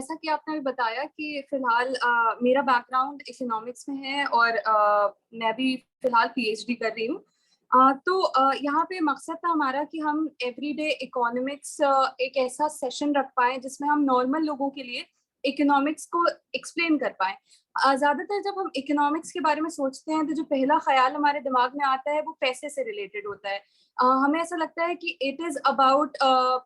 जैसा कि आपने अभी बताया कि फिलहाल मेरा बैकग्राउंड इकोनॉमिक्स में है और मैं भी फिलहाल पीएचडी कर रही हूँ। यहाँ पे मकसद था हमारा कि हम एवरीडे इकोनॉमिक्स एक ऐसा सेशन रख पाए जिसमें हम नॉर्मल लोगों के लिए इकोनॉमिक्स को एक्सप्लेन कर पाए। ज्यादातर जब हम इकोनॉमिक्स के बारे में सोचते हैं तो जो पहला ख्याल हमारे दिमाग में आता है वो पैसे से रिलेटेड होता है। हमें ऐसा लगता है कि इट इज अबाउट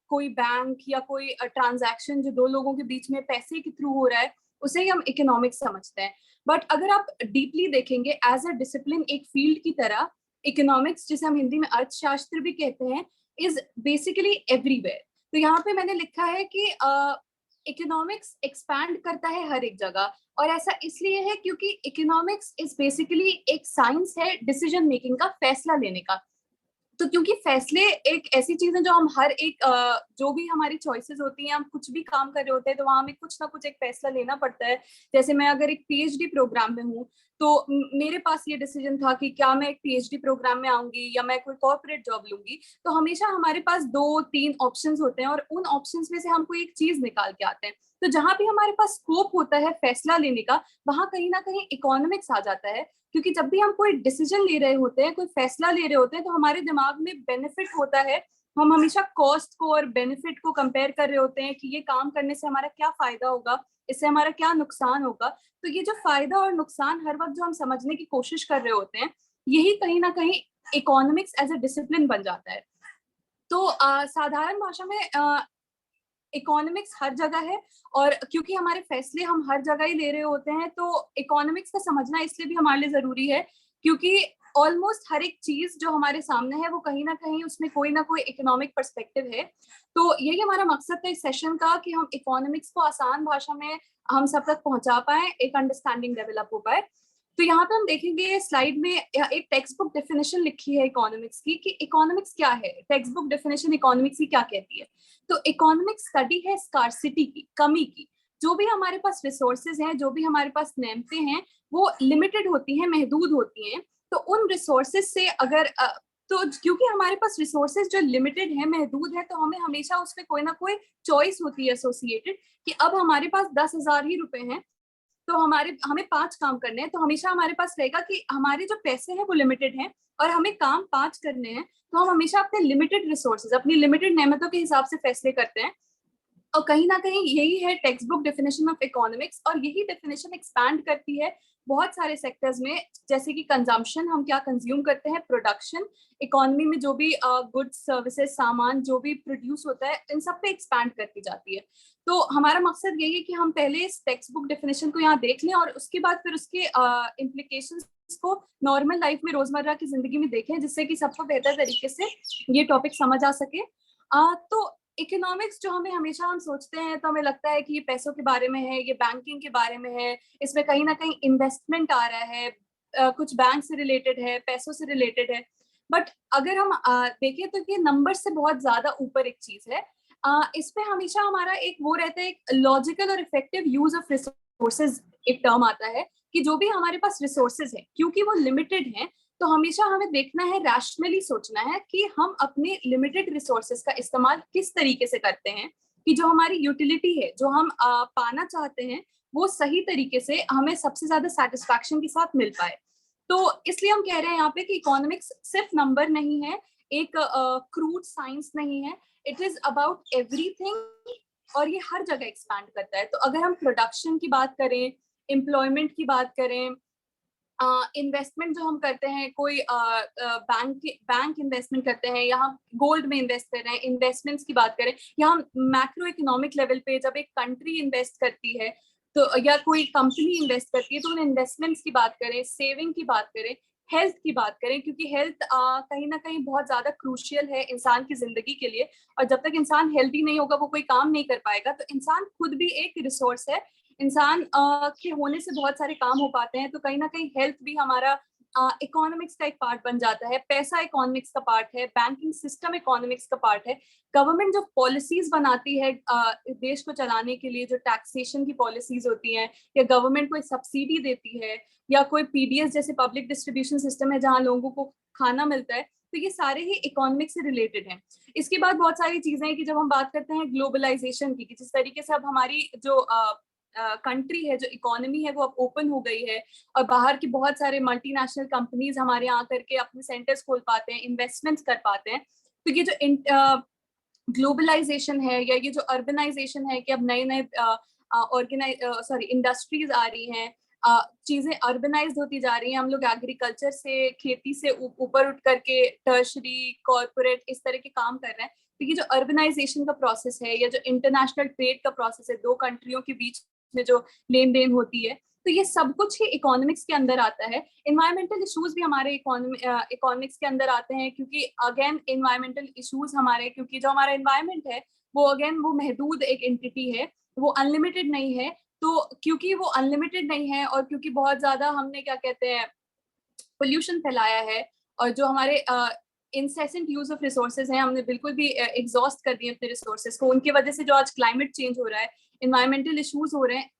कोई बैंक या कोई ट्रांजैक्शन जो दो लोगों के बीच में पैसे के थ्रू हो रहा है, उसे ही हम इकोनॉमिक्स समझते हैं। बट अगर आप डीपली देखेंगे एज अ डिसिप्लिन, एक फील्ड की तरह, इकोनॉमिक्स जिसे हम हिंदी में अर्थशास्त्र भी कहते हैं, इज बेसिकली एवरीवेयर। तो यहाँ पे मैंने लिखा है कि इकोनॉमिक्स एक्सपैंड करता है हर एक जगह, और ऐसा इसलिए है क्योंकि इकोनॉमिक्स इज बेसिकली एक साइंस है डिसीजन मेकिंग का, फैसला लेने का। तो क्योंकि फैसले एक ऐसी चीज है जो हम हर एक जो भी हमारी चॉइसेस होती हैं, हम कुछ भी काम कर रहे होते हैं तो वहां हमें कुछ ना कुछ एक फैसला लेना पड़ता है। जैसे मैं अगर एक पीएचडी प्रोग्राम में हूँ तो मेरे पास ये डिसीजन था कि क्या मैं एक पीएचडी प्रोग्राम में आऊंगी या मैं कोई कॉर्पोरेट जॉब लूंगी। तो हमेशा हमारे पास 2-3 ऑप्शंस होते हैं और उन ऑप्शंस में से हम कोई एक चीज निकाल के आते हैं। तो जहां भी हमारे पास स्कोप होता है फैसला लेने का, वहां कहीं ना कहीं इकोनॉमिक्स आ जाता है। क्योंकि जब भी हम कोई डिसीजन ले रहे होते हैं, कोई फैसला ले रहे होते हैं, तो हमारे दिमाग में बेनिफिट होता है। हम हमेशा कॉस्ट को और बेनिफिट को कंपेयर कर रहे होते हैं कि ये काम करने से हमारा क्या फायदा होगा, इससे हमारा क्या नुकसान होगा। तो ये जो फायदा और नुकसान हर वक्त जो हम समझने की कोशिश कर रहे होते हैं, यही कहीं ना कहीं इकोनॉमिक्स एज अ डिसिप्लिन बन जाता है। तो साधारण भाषा में इकोनॉमिक्स हर जगह है, और क्योंकि हमारे फैसले हम हर जगह ही ले रहे होते हैं, तो इकोनॉमिक्स का समझना इसलिए भी हमारे लिए जरूरी है क्योंकि ऑलमोस्ट हर एक चीज जो हमारे सामने है वो कहीं ना कहीं उसमें कोई ना कोई इकोनॉमिक पर्सपेक्टिव है। तो यही हमारा मकसद था इस सेशन का कि हम इकोनॉमिक्स को आसान भाषा में हम सब तक पहुंचा पाए, एक अंडरस्टैंडिंग डेवलप हो पाए। तो यहाँ पे हम देखेंगे स्लाइड में एक टेक्स्ट बुक डेफिनेशन लिखी है इकोनॉमिक्स की, कि इकोनॉमिक्स क्या है। टेक्स्ट बुक डेफिनेशन इकोनॉमिक्स की क्या कहती है? तो इकोनॉमिक्स स्टडी है स्कार्सिटी की, कमी की। जो भी हमारे पास रिसोर्सेज हैं, जो भी हमारे पास नेमतें हैं, वो लिमिटेड होती हैं, महदूद होती हैं। तो उन रिसोर्सेज से अगर तो क्योंकि हमारे पास रिसोर्सेज जो लिमिटेड है, महदूद है, तो हमें हमेशा उसमें कोई ना कोई चॉइस होती है एसोसिएटेड, कि अब हमारे पास 10,000 ही रुपए हैं, तो हमें 5 काम करने हैं। तो हमेशा हमारे पास रहेगा कि हमारे जो पैसे हैं वो लिमिटेड हैं और हमें काम 5 करने हैं। तो हम हमेशा अपने लिमिटेड रिसोर्सेज, अपनी लिमिटेड नेमतों के हिसाब से फैसले करते हैं। और कहीं ना कहीं यही है text book definition of economics, और यही डेफिनेशन एक्सपैंड करती है बहुत सारे सेक्टर्स में, जैसे कि कंजम्पशन, हम क्या कंज्यूम करते हैं, प्रोडक्शन, इकोनॉमी में जो भी गुड्स सर्विसेज सामान जो भी प्रोड्यूस होता है, इन सब पे एक्सपैंड करती जाती है। तो हमारा मकसद यही है कि हम पहले इस टेक्स्ट बुक डेफिनेशन को यहाँ देख लें और उसके बाद फिर उसके इम्प्लीकेशंस को नॉर्मल लाइफ में, रोजमर्रा की जिंदगी में देखें, जिससे कि सबको बेहतर तरीके से ये टॉपिक समझ आ सके। तो इकोनॉमिक्स जो हमेशा हम सोचते हैं तो हमें लगता है कि ये पैसों के बारे में है, ये बैंकिंग के बारे में है, इसमें कहीं ना कहीं इन्वेस्टमेंट आ रहा है, कुछ बैंक से रिलेटेड है, पैसों से रिलेटेड है। बट अगर हम देखें तो ये नंबर से बहुत ज्यादा ऊपर एक चीज है। इसमें हमेशा हमारा एक वो रहता है, एक लॉजिकल और इफेक्टिव यूज ऑफ रिसोर्सेज एक टर्म आता है, कि जो भी हमारे पास रिसोर्सेज है, क्योंकि वो लिमिटेड है, तो हमेशा हमें देखना है, रैशनली सोचना है कि हम अपने लिमिटेड रिसोर्सेज का इस्तेमाल किस तरीके से करते हैं, कि जो हमारी यूटिलिटी है, जो हम पाना चाहते हैं, वो सही तरीके से हमें सबसे ज्यादा सेटिस्फैक्शन के साथ मिल पाए। तो इसलिए हम कह रहे हैं यहाँ पे कि इकोनॉमिक्स सिर्फ नंबर नहीं है, एक क्रूड साइंस नहीं है, इट इज अबाउट एवरीथिंग, और ये हर जगह एक्सपैंड करता है। तो अगर हम प्रोडक्शन की बात करें, एम्प्लॉयमेंट की बात करें, इन्वेस्टमेंट जो हम करते हैं, कोई बैंक इन्वेस्टमेंट करते हैं, या हम गोल्ड में इन्वेस्ट कर रहे हैं, इन्वेस्टमेंट्स की बात करें, या हम मैक्रो इकोनॉमिक लेवल पे जब एक कंट्री इन्वेस्ट करती है, तो या कोई कंपनी इन्वेस्ट करती है, तो उन इन्वेस्टमेंट्स की बात करें, सेविंग की बात करें, हेल्थ की बात करें, क्योंकि हेल्थ कहीं ना कहीं बहुत ज्यादा क्रूशियल है इंसान की जिंदगी के लिए। और जब तक इंसान हेल्दी नहीं होगा, वो कोई काम नहीं कर पाएगा। तो इंसान खुद भी एक रिसोर्स है, इंसान के होने से बहुत सारे काम हो पाते हैं। तो कहीं ना कहीं हेल्थ भी हमारा इकोनॉमिक्स का एक पार्ट बन जाता है, पैसा इकोनॉमिक्स का पार्ट है, बैंकिंग सिस्टम इकोनॉमिक्स का पार्ट है, गवर्नमेंट जो पॉलिसीज बनाती है देश को चलाने के लिए, जो टैक्सेशन की पॉलिसीज होती हैं, या गवर्नमेंट कोई सब्सिडी देती है, या कोई पीडीएस जैसे पब्लिक डिस्ट्रीब्यूशन सिस्टम है जहाँ लोगों को खाना मिलता है, तो ये सारे ही इकोनॉमिक से रिलेटेड हैं। इसके बाद बहुत सारी चीजें हैं कि जब हम बात करते हैं ग्लोबलाइजेशन की, कि जिस तरीके से अब हमारी जो कंट्री है, जो इकोनॉमी है, वो अब ओपन हो गई है और बाहर की बहुत सारे मल्टीनेशनल कंपनीज हमारे यहाँ करके अपने सेंटर्स खोल पाते हैं, इन्वेस्टमेंट्स कर पाते हैं। तो ये जो ग्लोबलाइजेशन है या ये जो अर्बनाइजेशन है कि अब नए नए इंडस्ट्रीज आ रही हैं, चीजें अर्बनाइज होती जा रही हैं, हम लोग एग्रीकल्चर से, खेती से ऊपर उठ करके टर्शरी, कॉर्पोरेट, इस तरह के काम कर रहे हैं। तो ये जो अर्बनाइजेशन का प्रोसेस है या जो इंटरनेशनल ट्रेड का प्रोसेस है, दो कंट्रियों के बीच में जो लेन देन होती है, तो ये सब कुछ ही इकोनॉमिक्स के अंदर आता है। इन्वायरमेंटल इश्यूज भी हमारे इकोनॉमिक्स के अंदर आते हैं, क्योंकि अगेन इन्वायरमेंटल इश्यूज हमारे, क्योंकि जो हमारा इन्वायरमेंट है वो अगेन वो महदूद एक एंटिटी है, वो अनलिमिटेड नहीं है। तो क्योंकि वो अनलिमिटेड नहीं है और क्योंकि बहुत ज्यादा हमने क्या कहते हैं पोल्यूशन फैलाया है, और जो हमारे इंसेसेंट यूज ऑफ रिसोर्सेज हैं, हमने बिल्कुल भी एग्जॉस्ट कर दिए अपने रिसोर्सेज को, उनकी वजह से जो आज क्लाइमेट चेंज हो रहा है, इन्वायरमेंटल इश्यूज हो रहे हैं,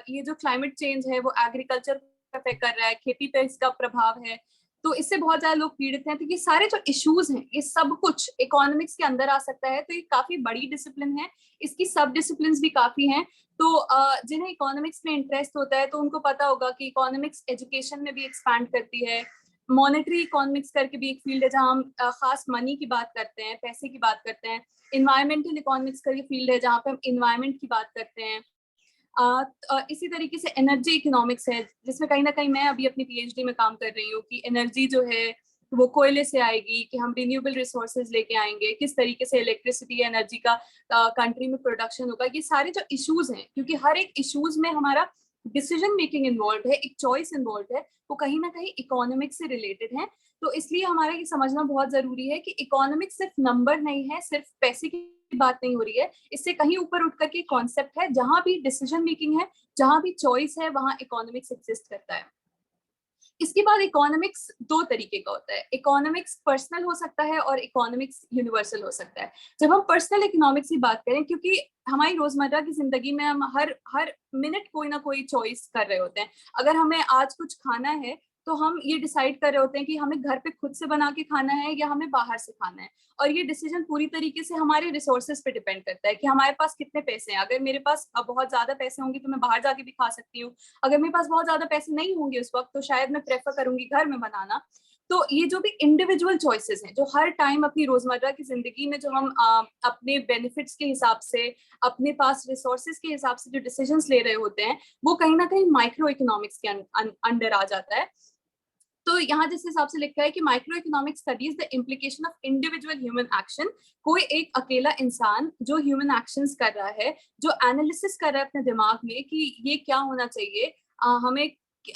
ये जो क्लाइमेट चेंज है वो एग्रीकल्चर पे अफेक्ट कर रहा है, खेती पे इसका प्रभाव है, तो इससे बहुत ज्यादा लोग पीड़ित हैं। तो ये सारे जो इश्यूज हैं, ये सब कुछ इकोनॉमिक्स के अंदर आ सकता है। तो ये काफी बड़ी डिसिप्लिन है, इसकी सब डिसिप्लिन भी काफी हैं। तो जिन्हें इकोनॉमिक्स में इंटरेस्ट होता है तो उनको पता होगा कि इकोनॉमिक्स एजुकेशन में भी एक्सपैंड करती है। मॉनेटरी इकोनॉमिक्स करके भी एक फील्ड है जहां हम खास मनी की बात करते हैं, पैसे की बात करते हैं। इन्वायरमेंटल इकोनॉमिक्स का ये फील्ड है जहाँ पे हम इन्वायरमेंट की बात करते हैं। इसी तरीके से एनर्जी इकोनॉमिक्स है, जिसमें कहीं ना कहीं मैं अभी अपनी पीएचडी में काम कर रही हूँ कि एनर्जी जो है वो कोयले से आएगी, कि हम रिन्यूएबल रिसोर्सेज लेके आएंगे, किस तरीके से इलेक्ट्रिसिटी एनर्जी का कंट्री में प्रोडक्शन होगा। ये सारे जो इश्यूज हैं, क्योंकि हर एक इश्यूज में हमारा डिसीजन मेकिंग इन्वॉल्व है, एक चॉइस इन्वॉल्व है, वो कहीं ना कहीं इकोनॉमिक्स से रिलेटेड है। तो इसलिए हमारा ये समझना बहुत जरूरी है कि इकोनॉमिक्स सिर्फ नंबर नहीं है, सिर्फ पैसे की बात नहीं हो रही है, इससे कहीं ऊपर उठ करके कॉन्सेप्ट है, जहां भी डिसीजन मेकिंग है, जहां भी चॉइस है, वहां इकोनॉमिक्स एग्जिस्ट करता है। इसके बाद इकोनॉमिक्स दो तरीके का होता है, इकोनॉमिक्स पर्सनल हो सकता है और इकोनॉमिक्स यूनिवर्सल हो सकता है। जब हम पर्सनल इकोनॉमिक्स की बात करें, क्योंकि हमारी रोजमर्रा की जिंदगी में हम हर हर मिनट कोई ना कोई चॉइस कर रहे होते हैं। अगर हमें आज कुछ खाना है तो हम ये डिसाइड कर रहे होते हैं कि हमें घर पे खुद से बना के खाना है या हमें बाहर से खाना है, और ये डिसीजन पूरी तरीके से हमारे रिसोर्सेज पे डिपेंड करता है कि हमारे पास कितने पैसे हैं। अगर मेरे पास बहुत ज्यादा पैसे होंगे तो मैं बाहर जाके भी खा सकती हूँ, अगर मेरे पास बहुत ज्यादा पैसे नहीं होंगे उस वक्त तो शायद मैं प्रेफर करूंगी घर में बनाना। तो ये जो भी इंडिविजुअल चॉइसेस हैं, जो हर टाइम अपनी रोजमर्रा की जिंदगी में जो हम अपने बेनिफिट्स के हिसाब से, अपने पास रिसोर्सेज के हिसाब से जो डिसीजंस ले रहे होते हैं, वो कहीं ना कहीं माइक्रो इकोनॉमिक्स के अंडर आ जाता है। तो यहाँ जिस हिसाब से लिखा है कि micro economic studies the implication of individual human action, कोई एक अकेला इंसान जो ह्यूमन एक्शंस कर रहा है, जो एनालिसिस कर रहा है अपने दिमाग में कि ये क्या होना चाहिए,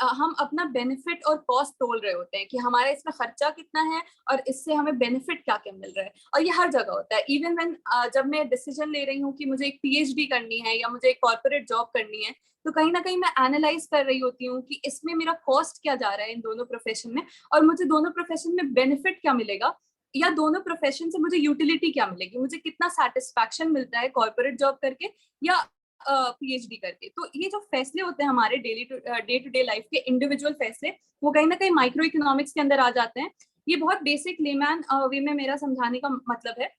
हम अपना बेनिफिट और कॉस्ट तोल रहे होते हैं कि हमारा इसमें खर्चा कितना है और इससे हमें बेनिफिट क्या क्या मिल रहा है। और ये हर जगह होता है, इवन व्हेन जब मैं डिसीजन ले रही हूँ कि मुझे एक पीएचडी करनी है या मुझे एक कॉर्पोरेट जॉब करनी है, तो कहीं ना कहीं मैं एनालाइज कर रही होती हूँ कि इसमें मेरा कॉस्ट क्या जा रहा है इन दोनों प्रोफेशन में, और मुझे दोनों प्रोफेशन में बेनिफिट क्या मिलेगा, या दोनों प्रोफेशन से मुझे यूटिलिटी क्या मिलेगी, मुझे कितना सेटिस्फैक्शन मिलता है कॉर्पोरेट जॉब करके या पीएचडी करके। तो ये जो फैसले होते हैं हमारे डे टू डे लाइफ के इंडिविजुअल फैसले, वो कहीं ना कहीं माइक्रो इकोनॉमिक्स के अंदर आ जाते हैं। ये बहुत बेसिक लेमैन वे में मेरा समझाने का मतलब है,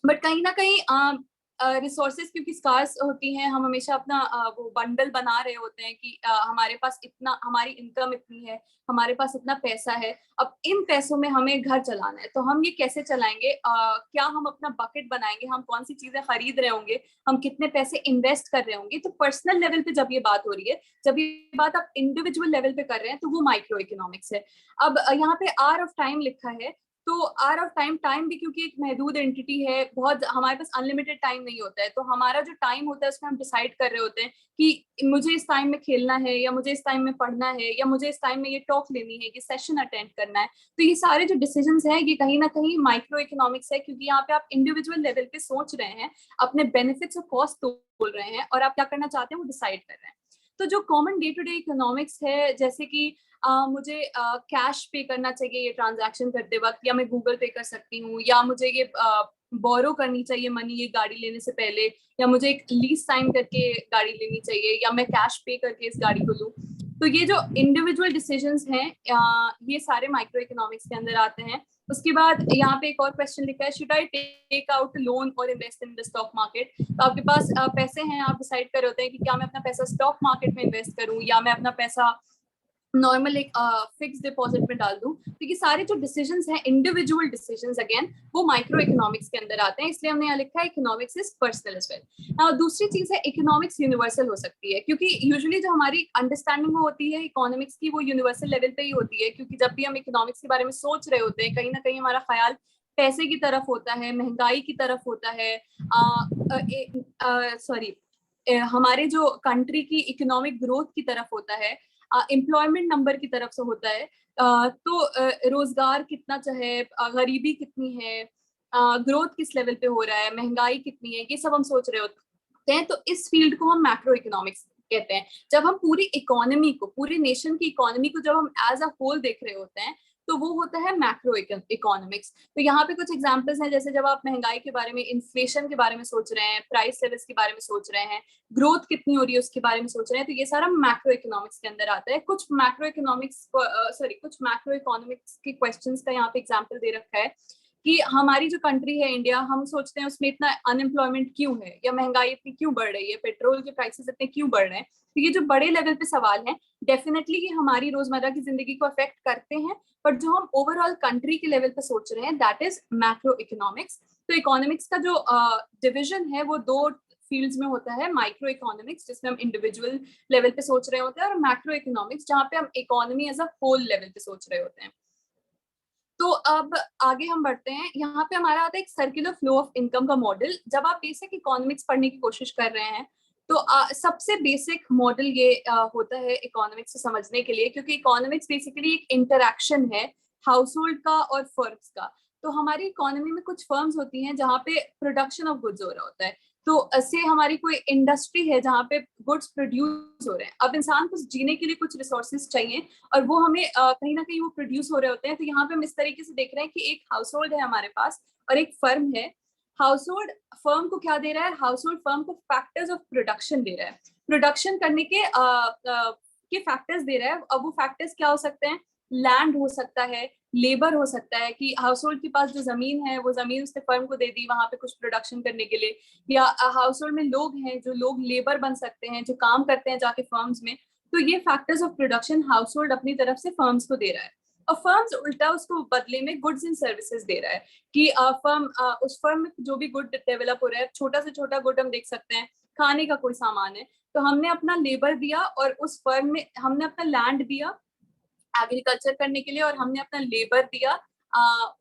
बट कहीं ना कहीं रिसोर्सेज क्योंकि स्कार्स होती हैं, हम हमेशा अपना वो बंडल बना रहे होते हैं कि हमारे पास इतना, हमारी इनकम इतनी है, हमारे पास इतना पैसा है, अब इन पैसों में हमें घर चलाना है, तो हम ये कैसे चलाएंगे, क्या हम अपना बकेट बनाएंगे, हम कौन सी चीजें खरीद रहे होंगे, हम कितने पैसे इन्वेस्ट कर रहे होंगे। तो पर्सनल लेवल पे जब ये बात हो रही है, जब ये बात आप इंडिविजुअल लेवल पे कर रहे हैं, तो वो माइक्रो इकोनॉमिक्स है। अब यहाँ पे आर ऑफ टाइम लिखा है, तो आर ऑफ टाइम, टाइम भी क्योंकि एक महदूद एंटिटी है, बहुत हमारे पास अनलिमिटेड टाइम नहीं होता है, तो हमारा जो टाइम होता है उसमें हम डिसाइड कर रहे होते हैं कि मुझे इस टाइम में खेलना है, या मुझे इस टाइम में पढ़ना है, या मुझे इस टाइम में ये टॉक लेनी है, ये सेशन अटेंड करना है। तो ये सारे जो डिसीजंस हैं ये कहीं ना कहीं माइक्रो इकोनॉमिक्स है, क्योंकि यहाँ पे आप इंडिविजुअल लेवल पे सोच रहे हैं, अपने बेनिफिट्स और कॉस्ट तोल रहे हैं, और आप क्या करना चाहते हैं वो डिसाइड कर रहे हैं। तो जो common day to day economics है, जैसे कि मुझे कैश पे करना चाहिए ये ट्रांजैक्शन करते वक्त, या मैं गूगल पे कर सकती हूँ, या मुझे ये बोरो करनी चाहिए मनी ये गाड़ी लेने से पहले, या मुझे एक लीज साइन करके गाड़ी लेनी चाहिए, या मैं कैश पे करके इस गाड़ी को लूँ। तो ये जो इंडिविजुअल डिसीजंस हैं ये सारे माइक्रो इकोनॉमिक्स के अंदर आते हैं। उसके बाद यहाँ पे एक और क्वेश्चन लिखा है, should I take out loan or invest in the stock market. तो आपके पास पैसे हैं, आप डिसाइड कर रहे होते हैं कि क्या मैं अपना पैसा स्टॉक मार्केट में इन्वेस्ट करूं या मैं अपना पैसा नॉर्मल एक फिक्स डिपॉजिट में डाल दूं। तो ये सारे जो डिसीजंस हैं इंडिविजुअल डिसीजंस अगेन वो माइक्रो इकोनॉमिक्स के अंदर आते हैं, इसलिए हमने यहाँ लिखा है economics is personal as well. दूसरी चीज है इकोनॉमिक्स यूनिवर्सल हो सकती है, क्योंकि यूजुअली जो हमारी अंडरस्टैंडिंग होती है इकोनॉमिक्स की वो यूनिवर्सल लेवल पे ही होती है, क्योंकि जब भी हम इकोनॉमिक्स के बारे में सोच रहे होते हैं कहीं ना कहीं हमारा ख्याल पैसे की तरफ होता है, महंगाई की तरफ होता है, सॉरी हमारे जो कंट्री की इकोनॉमिक ग्रोथ की तरफ होता है, एम्प्लॉयमेंट नंबर की तरफ से होता है, तो रोजगार कितना चाहे, गरीबी कितनी है, ग्रोथ किस लेवल पे हो रहा है, महंगाई कितनी है, ये सब हम सोच रहे होते हैं। तो इस फील्ड को हम मैक्रो इकोनॉमिक्स कहते हैं। जब हम पूरी इकोनॉमी को, पूरे नेशन की इकोनॉमी को जब हम एज अ होल देख रहे होते हैं तो वो होता है मैक्रो इकोनॉमिक्स। तो यहाँ पे कुछ एग्जांपल्स हैं, जैसे जब आप महंगाई के बारे में, इन्फ्लेशन के बारे में सोच रहे हैं, प्राइस लेवल्स के बारे में सोच रहे हैं, ग्रोथ कितनी हो रही है उसके बारे में सोच रहे हैं, तो ये सारा मैक्रो इकोनॉमिक्स के अंदर आता है। कुछ मैक्रो इकोनॉमिक्स कुछ मैक्रो इकोनॉमिक्स के क्वेश्चंस का यहाँ पे एग्जांपल दे रखा है कि हमारी जो कंट्री है इंडिया, हम सोचते हैं उसमें इतना अनएम्प्लॉयमेंट क्यों है, या महंगाई इतनी क्यों बढ़ रही है, पेट्रोल के प्राइसेस इतने क्यों बढ़ रहे हैं। तो ये जो बड़े लेवल पे सवाल हैं डेफिनेटली ये हमारी रोजमर्रा की जिंदगी को अफेक्ट करते हैं, पर जो हम ओवरऑल कंट्री के लेवल पे सोच रहे हैं दैट इज मैक्रो इकोनॉमिक्स। तो इकोनॉमिक्स का जो डिविजन है वो दो फील्ड्स में होता है, माइक्रो इकोनॉमिक्स जिसमें हम इंडिविजुअल लेवल पे सोच रहे होते हैं, और मैक्रो इकोनॉमिक्स जहाँ पे हम economy as a whole level पे सोच रहे होते हैं। तो अब आगे हम बढ़ते हैं, यहाँ पे हमारा आता है एक सर्कुलर फ्लो ऑफ इनकम का मॉडल। जब आप बेसिक इकोनॉमिक्स पढ़ने की कोशिश कर रहे हैं तो सबसे बेसिक मॉडल ये होता है इकोनॉमिक्स से समझने के लिए, क्योंकि इकोनॉमिक्स बेसिकली एक इंटरैक्शन है हाउस होल्ड का और फर्म्स का। तो हमारी इकोनॉमी में कुछ फर्म्स होती हैं जहाँ पे प्रोडक्शन ऑफ गुड्स हो रहा होता है, तो ऐसे हमारी कोई इंडस्ट्री है जहाँ पे गुड्स प्रोड्यूस हो रहे हैं। अब इंसान को जीने के लिए कुछ रिसोर्सेज चाहिए और वो हमें कहीं ना कहीं वो प्रोड्यूस हो रहे होते हैं। तो यहाँ पे हम इस तरीके से देख रहे हैं कि एक हाउस होल्ड है हमारे पास और एक फर्म है। हाउस होल्ड फर्म को क्या दे रहा है, हाउस होल्ड फर्म को फैक्टर्स ऑफ प्रोडक्शन दे रहा है, प्रोडक्शन करने के फैक्टर्स दे रहा है। अब वो फैक्टर्स क्या हो सकते हैं, लैंड हो सकता है, लेबर हो सकता है कि हाउस होल्ड के पास जो जमीन है वो जमीन उसने फर्म को दे दी वहां पे कुछ प्रोडक्शन करने के लिए, या हाउस होल्ड में लोग हैं जो लोग लेबर बन सकते हैं जो काम करते हैं जाके फर्म्स में। तो ये factors of production house hold अपनी तरफ से फर्म्स को दे रहा है, और फर्म्स उल्टा उसको बदले में गुड्स एंड सर्विसेज दे रहा है कि उस फर्म में जो भी गुड डेवलप हो रहा है, छोटा से छोटा गुड हम देख सकते हैं, खाने का कोई सामान है तो हमने अपना लेबर दिया और उस फर्म में हमने अपना लैंड दिया एग्रीकल्चर करने के लिए और हमने अपना लेबर दिया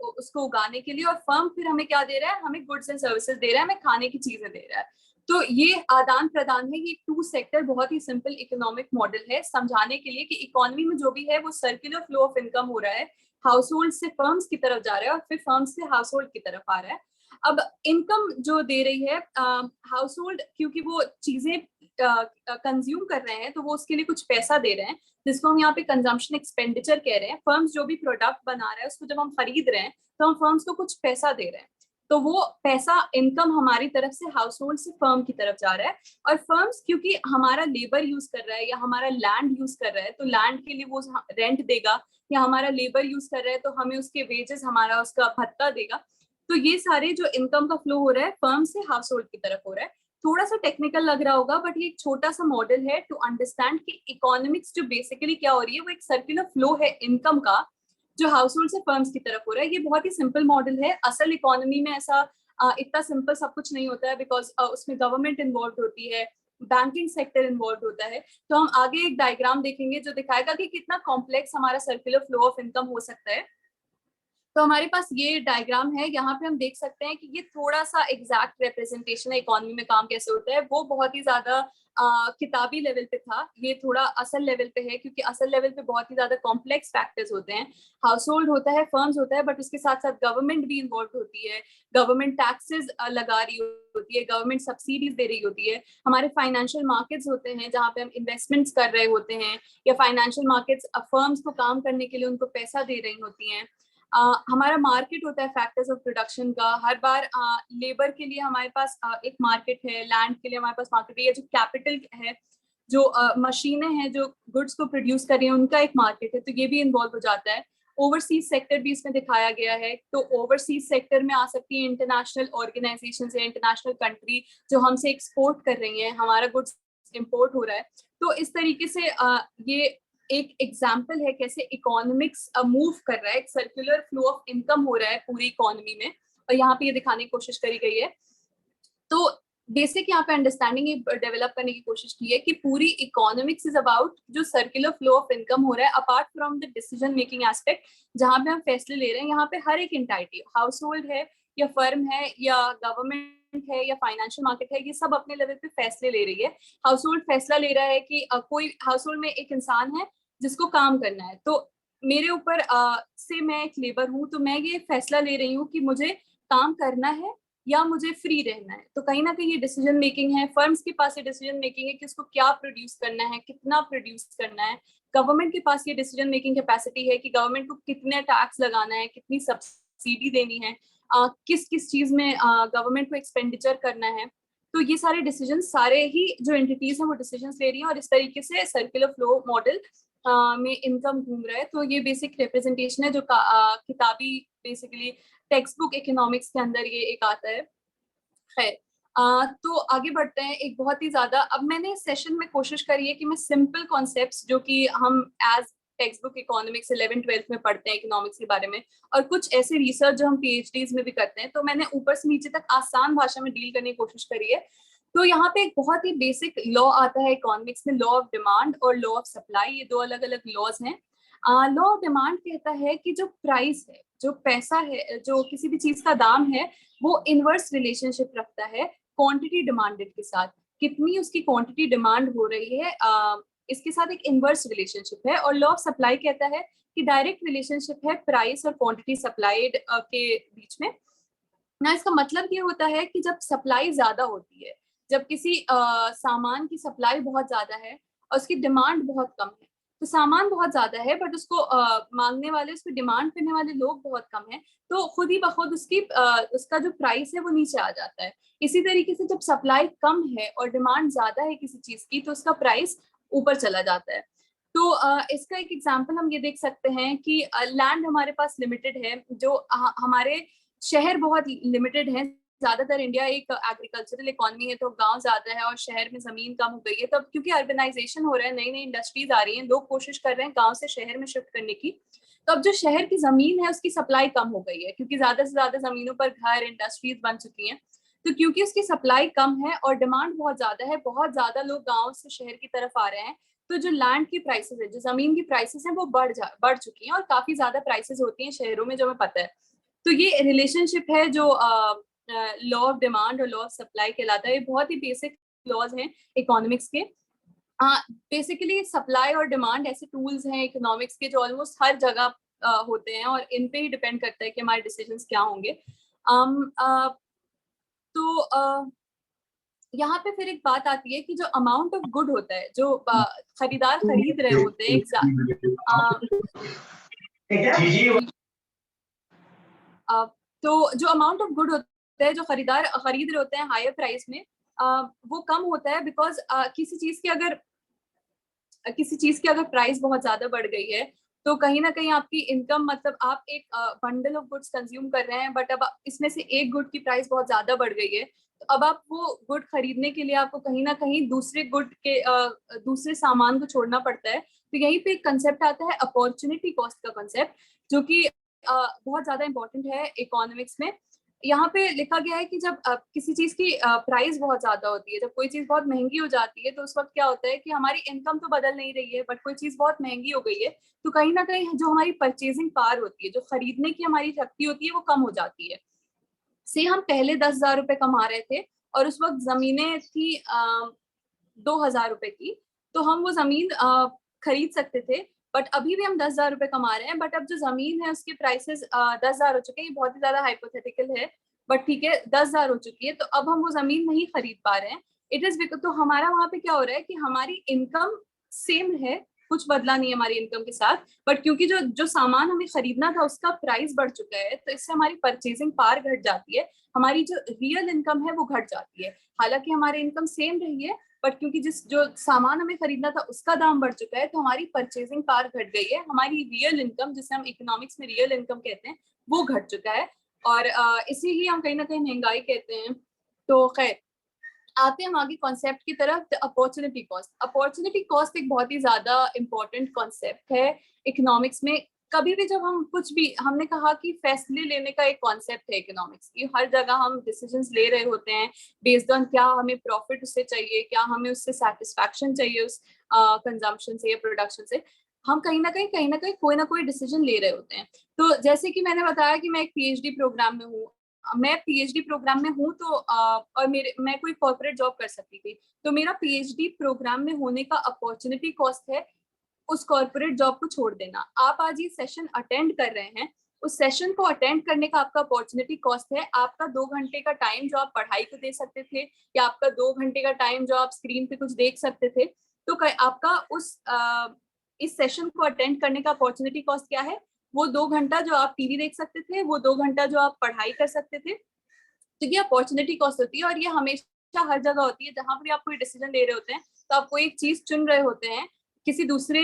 उसको उगाने के लिए, और फर्म फिर हमें क्या दे रहा है, हमें गुड्स एंड सर्विसेज दे रहा है, हमें खाने की चीजें दे रहा है। तो ये आदान प्रदान है, ये टू सेक्टर बहुत ही सिंपल इकोनॉमिक मॉडल है समझाने के लिए कि इकोनॉमी में जो भी है वो सर्कुलर फ्लो ऑफ इनकम हो रहा है, हाउस होल्ड से फर्म्स की तरफ जा रहा है और फिर फर्म्स से हाउस होल्ड की तरफ आ रहा है। अब इनकम जो दे रही है हाउस होल्ड, क्योंकि वो चीजें कंज्यूम कर रहे हैं तो वो उसके लिए कुछ पैसा दे रहे हैं जिसको हम यहाँ पे कंजम्पशन एक्सपेंडिचर कह रहे हैं। फर्म्स जो भी प्रोडक्ट बना रहे हैं उसको जब हम खरीद रहे हैं तो हम फर्म्स को कुछ पैसा दे रहे हैं, तो वो पैसा इनकम हमारी तरफ से हाउस होल्ड से फर्म की तरफ जा रहा है। और फर्म्स क्योंकि हमारा लेबर यूज कर रहा है या हमारा लैंड यूज कर रहा है तो लैंड के लिए वो रेंट देगा, या हमारा लेबर यूज कर रहा है तो हमें उसके वेजेस, हमारा उसका भत्ता देगा। तो ये सारे जो इनकम का फ्लो हो रहा है फर्म से हाउस होल्ड की तरफ हो रहा है। थोड़ा सा टेक्निकल लग रहा होगा बट ये एक छोटा सा मॉडल है टू अंडरस्टैंड कि इकोनॉमिक्स जो बेसिकली क्या हो रही है वो एक सर्कुलर फ्लो है इनकम का जो हाउस होल्ड से फर्म्स की तरफ हो रहा है। ये बहुत ही सिंपल मॉडल है। असल इकोनॉमी में ऐसा इतना सिंपल सब कुछ नहीं होता है, बिकॉज उसमें गवर्नमेंट इन्वॉल्व होती है, बैंकिंग सेक्टर इन्वॉल्व होता है। तो हम आगे एक डायग्राम देखेंगे जो दिखाएगा कि कितना कॉम्प्लेक्स हमारा सर्कुलर फ्लो ऑफ इनकम हो सकता है। तो हमारे पास ये डायग्राम है, यहाँ पे हम देख सकते हैं कि ये थोड़ा सा एग्जैक्ट रिप्रेजेंटेशन है इकोनॉमी में काम कैसे होता है। वो बहुत ही ज्यादा किताबी लेवल पे था, ये थोड़ा असल लेवल पे है क्योंकि असल लेवल पे बहुत ही ज्यादा कॉम्प्लेक्स फैक्टर्स होते हैं। हाउस होल्ड होता है, फर्म्स होता है, बट उसके साथ साथ गवर्नमेंट भी इन्वॉल्व होती है, गवर्नमेंट टैक्सेस लगा रही होती है, गवर्नमेंट सब्सिडीज दे रही होती है, हमारे फाइनेंशियल मार्केट्स होते हैं जहाँ पे हम इन्वेस्टमेंट्स कर रहे होते हैं, या फाइनेंशियल मार्केट्स फर्म्स को काम करने के लिए उनको पैसा दे रही होती हैं। हमारा मार्केट होता है फैक्टर्स ऑफ प्रोडक्शन का। हर बार लेबर के लिए हमारे पास एक मार्केट है, लैंड के लिए हमारे पास मार्केट है, या जो कैपिटल है जो मशीनें हैं जो गुड्स को प्रोड्यूस कर रही हैं उनका एक मार्केट है, तो ये भी इन्वॉल्व हो जाता है। ओवरसीज सेक्टर भी इसमें दिखाया गया है, तो ओवरसीज सेक्टर में आ सकती है इंटरनेशनल ऑर्गेनाइजेशंस या इंटरनेशनल कंट्री जो हमसे एक्सपोर्ट कर रही हैं, हमारा गुड्स इंपोर्ट हो रहा है। तो इस तरीके से ये एक एग्जाम्पल है कैसे इकोनॉमिक्स मूव कर रहा है, एक सर्कुलर फ्लो ऑफ इनकम हो रहा है पूरी इकोनॉमी में, और यहाँ पे ये दिखाने की कोशिश करी गई है। तो बेसिक यहाँ पे अंडरस्टैंडिंग डेवलप करने की कोशिश की है कि पूरी इकोनॉमिक्स इज अबाउट जो सर्कुलर फ्लो ऑफ इनकम हो रहा है, apart from the decision making aspect जहाँ पे हम फैसले ले रहे हैं। यहाँ पे हर एक एंटाइटी, हाउस होल्ड है या फर्म है या गवर्नमेंट है या फाइनेंशियल मार्केट है, ये सब अपने लेवल पे फैसले ले रही है। हाउस होल्ड फैसला ले रहा है कि कोई हाउस होल्ड में एक इंसान है जिसको काम करना है, तो मेरे ऊपर से मैं एक लेबर हूँ, तो मैं ये फैसला ले रही हूँ कि मुझे काम करना है या मुझे फ्री रहना है। तो कहीं ना कहीं ये डिसीजन मेकिंग है, फर्म्स के पास ये डिसीजन मेकिंग है कि उसको क्या प्रोड्यूस करना है, कितना प्रोड्यूस करना है। गवर्नमेंट के पास ये डिसीजन मेकिंग कैपेसिटी है कि गवर्नमेंट को कितने टैक्स लगाना है, कितनी सब्सिडी देनी है, किस किस चीज में गवर्नमेंट को एक्सपेंडिचर करना है। तो ये सारे डिसीजन, सारे ही जो एंटिटीज हैं वो डिसीजन ले रही हैं, और इस तरीके से सर्कुलर फ्लो मॉडल में इनकम घूम रहा है। तो ये बेसिक रिप्रेजेंटेशन है जो किताबी बेसिकली टेक्स्ट बुक इकोनॉमिक्स के अंदर ये एक आता है। खैर, तो आगे बढ़ते हैं। एक बहुत ही ज्यादा, अब मैंने सेशन में कोशिश करी है कि मैं सिंपल कॉन्सेप्ट्स जो कि हम as text book economics 11th-12th में पढ़ते हैं इकोनॉमिक्स के बारे में, और कुछ ऐसे रिसर्च जो हम पीएचडीज में भी करते हैं, तो मैंने ऊपर से नीचे तक आसान भाषा में डील करने की कोशिश करी है। तो यहाँ पे एक बहुत ही बेसिक लॉ आता है इकोनॉमिक्स में, लॉ ऑफ डिमांड और लॉ ऑफ सप्लाई। ये दो अलग अलग लॉज हैं। लॉ ऑफ डिमांड कहता है कि जो प्राइस है, जो पैसा है, जो किसी भी चीज का दाम है, वो इनवर्स रिलेशनशिप रखता है क्वांटिटी डिमांडेड के साथ। कितनी उसकी क्वांटिटी डिमांड हो रही है, इसके साथ एक इनवर्स रिलेशनशिप है। और लॉ ऑफ सप्लाई कहता है कि डायरेक्ट रिलेशनशिप है प्राइस और क्वांटिटी सप्लाइड के बीच में ना। इसका मतलब ये होता है कि जब सप्लाई ज्यादा होती है, जब किसी सामान की सप्लाई बहुत ज्यादा है और उसकी डिमांड बहुत कम है, तो सामान बहुत ज्यादा है बट उसको मांगने वाले, उसको डिमांड करने वाले लोग बहुत कम है, तो खुद ही बखुद उसका जो प्राइस है वो नीचे आ जाता है। इसी तरीके से जब सप्लाई कम है और डिमांड ज्यादा है किसी चीज की, तो उसका प्राइस ऊपर चला जाता है। तो इसका एक एग्जांपल हम ये देख सकते हैं कि लैंड हमारे पास लिमिटेड है, जो हमारे शहर बहुत लिमिटेड है। ज्यादातर इंडिया एक एग्रीकल्चरल इकोनॉमी है, तो गांव ज्यादा है और शहर में जमीन कम हो गई है। तब क्योंकि अर्बनाइजेशन हो रहा है, नई नई इंडस्ट्रीज आ रही हैं, लोग कोशिश कर रहे हैं गांव से शहर में शिफ्ट करने की, तो अब जो शहर की जमीन है उसकी सप्लाई कम हो गई है, क्योंकि ज्यादा से ज्यादा जमीनों पर घर, इंडस्ट्रीज बन चुकी हैं। तो क्योंकि उसकी सप्लाई कम है और डिमांड बहुत ज्यादा है, बहुत ज्यादा लोग गाँव से शहर की तरफ आ रहे हैं, तो जो लैंड की प्राइसेस है, जो जमीन की प्राइसेस है, वो बढ़ चुकी हैं, और काफी ज्यादा प्राइसेस होती हैं शहरों में, जो हमें पता है। तो ये रिलेशनशिप है जो लॉ ऑफ डिमांड और लॉ ऑफ सप्लाई कहलाता है। ये बहुत ही बेसिक लॉज हैं इकोनॉमिक्स के। बेसिकली सप्लाई और डिमांड ऐसे टूल्स हैं इकोनॉमिक्स के जो ऑलमोस्ट हर जगह होते हैं, और इन पे ही डिपेंड करता है कि हमारे डिसीजंस क्या होंगे। तो यहाँ पे फिर एक बात आती है कि जो अमाउंट ऑफ गुड होता है, जो खरीदार खरीद रहे होते हैं, तो जो अमाउंट ऑफ गुड होता है जो खरीदार खरीद रहे होते हैं हायर प्राइस में, वो कम होता है बिकॉज किसी चीज की अगर प्राइस बहुत ज्यादा बढ़ गई है, तो कहीं ना कहीं आपकी इनकम, मतलब आप एक बंडल ऑफ गुड्स कंज्यूम कर रहे हैं, बट अब इसमें से एक गुड की प्राइस बहुत ज्यादा बढ़ गई है, तो अब आप वो गुड खरीदने के लिए आपको कहीं ना कहीं दूसरे गुड के दूसरे सामान को छोड़ना पड़ता है। तो यहीं पे एक कंसेप्ट आता है अपॉर्चुनिटी कॉस्ट का कंसेप्ट, जो कि बहुत ज्यादा इंपॉर्टेंट है इकोनॉमिक्स में। यहाँ पे लिखा गया है कि जब किसी चीज की प्राइस बहुत ज्यादा होती है, जब कोई चीज बहुत महंगी हो जाती है, तो उस वक्त क्या होता है कि हमारी इनकम तो बदल नहीं रही है, बट कोई चीज बहुत महंगी हो गई है, तो कहीं ना कहीं जो हमारी परचेजिंग पावर होती है, जो खरीदने की हमारी शक्ति होती है, वो कम हो जाती है। से हम पहले 10,000 रुपए कमा रहे थे और उस वक्त जमीनें थी 2,000 रुपए की, तो हम वो जमीन खरीद सकते थे, बट अभी भी हम 10,000 रुपए कमा रहे हैं, बट अब जो जमीन है उसके प्राइसेस 10,000 हो चुके हैं। ये बहुत ही ज्यादा हाइपोथेटिकल है, बट ठीक है, 10,000 हो चुकी है, तो अब हम वो जमीन नहीं खरीद पा रहे हैं। इट इज बिकॉज, तो हमारा वहां पे क्या हो रहा है कि हमारी इनकम सेम है, कुछ बदला नहीं है हमारी इनकम के साथ, बट क्योंकि जो जो सामान हमें खरीदना था उसका प्राइस बढ़ चुका है, तो इससे हमारी परचेजिंग पावर घट जाती है, हमारी जो रियल इनकम है वो घट जाती है। हालांकि हमारी इनकम सेम रही है, बट क्योंकि जो सामान हमें खरीदना था उसका दाम बढ़ चुका है, तो हमारी परचेजिंग पावर घट गई है, हमारी रियल इनकम, जिसे हम इकोनॉमिक्स में रियल इनकम कहते हैं, वो घट चुका है, और इसी ही हम कहीं ना कहीं महंगाई कहते हैं। तो खैर, आते हैं हम आगे कॉन्सेप्ट की तरफ। Opportunity cost. अपॉर्चुनिटी कॉस्ट एक बहुत ही ज्यादा इंपॉर्टेंट कॉन्सेप्ट है इकोनॉमिक्स में। कभी भी जब हम कुछ भी, हमने कहा कि फैसले लेने का एक कॉन्सेप्ट है इकोनॉमिक्स की, हर जगह हम डिसीजंस ले रहे होते हैं बेस्ड ऑन क्या हमें प्रॉफिट उससे चाहिए, क्या हमें उससे सेटिस्फैक्शन चाहिए उस कंजम्पशन से या प्रोडक्शन से। हम कहीं ना कोई ना कोई डिसीजन ले रहे होते हैं। तो जैसे कि मैंने बताया कि मैं एक पीएचडी प्रोग्राम में हूँ, मैं पीएचडी प्रोग्राम में हूँ, तो और मैं कोई कॉर्पोरेट जॉब कर सकती थी, तो मेरा पीएचडी प्रोग्राम में होने का अपॉर्चुनिटी कॉस्ट है उस कॉर्पोरेट जॉब को छोड़ देना। आप आज ये सेशन अटेंड कर रहे हैं, उस सेशन को अटेंड करने का आपका अपॉर्चुनिटी कॉस्ट है आपका 2 घंटे का टाइम जो आप पढ़ाई को दे सकते थे, या आपका 2 घंटे का टाइम जो आप स्क्रीन पे कुछ देख सकते थे। तो आपका उस इस सेशन को अटेंड करने का अपॉर्चुनिटी कॉस्ट क्या है? वो 2 घंटा जो आप टीवी देख सकते थे, वो 2 घंटा जो आप पढ़ाई कर सकते थे। तो ये अपॉर्चुनिटी कॉस्ट होती है, और ये हमेशा हर जगह होती है जहां पर आप कोई डिसीजन ले रहे होते हैं, तो आप कोई एक चीज चुन रहे होते हैं किसी दूसरे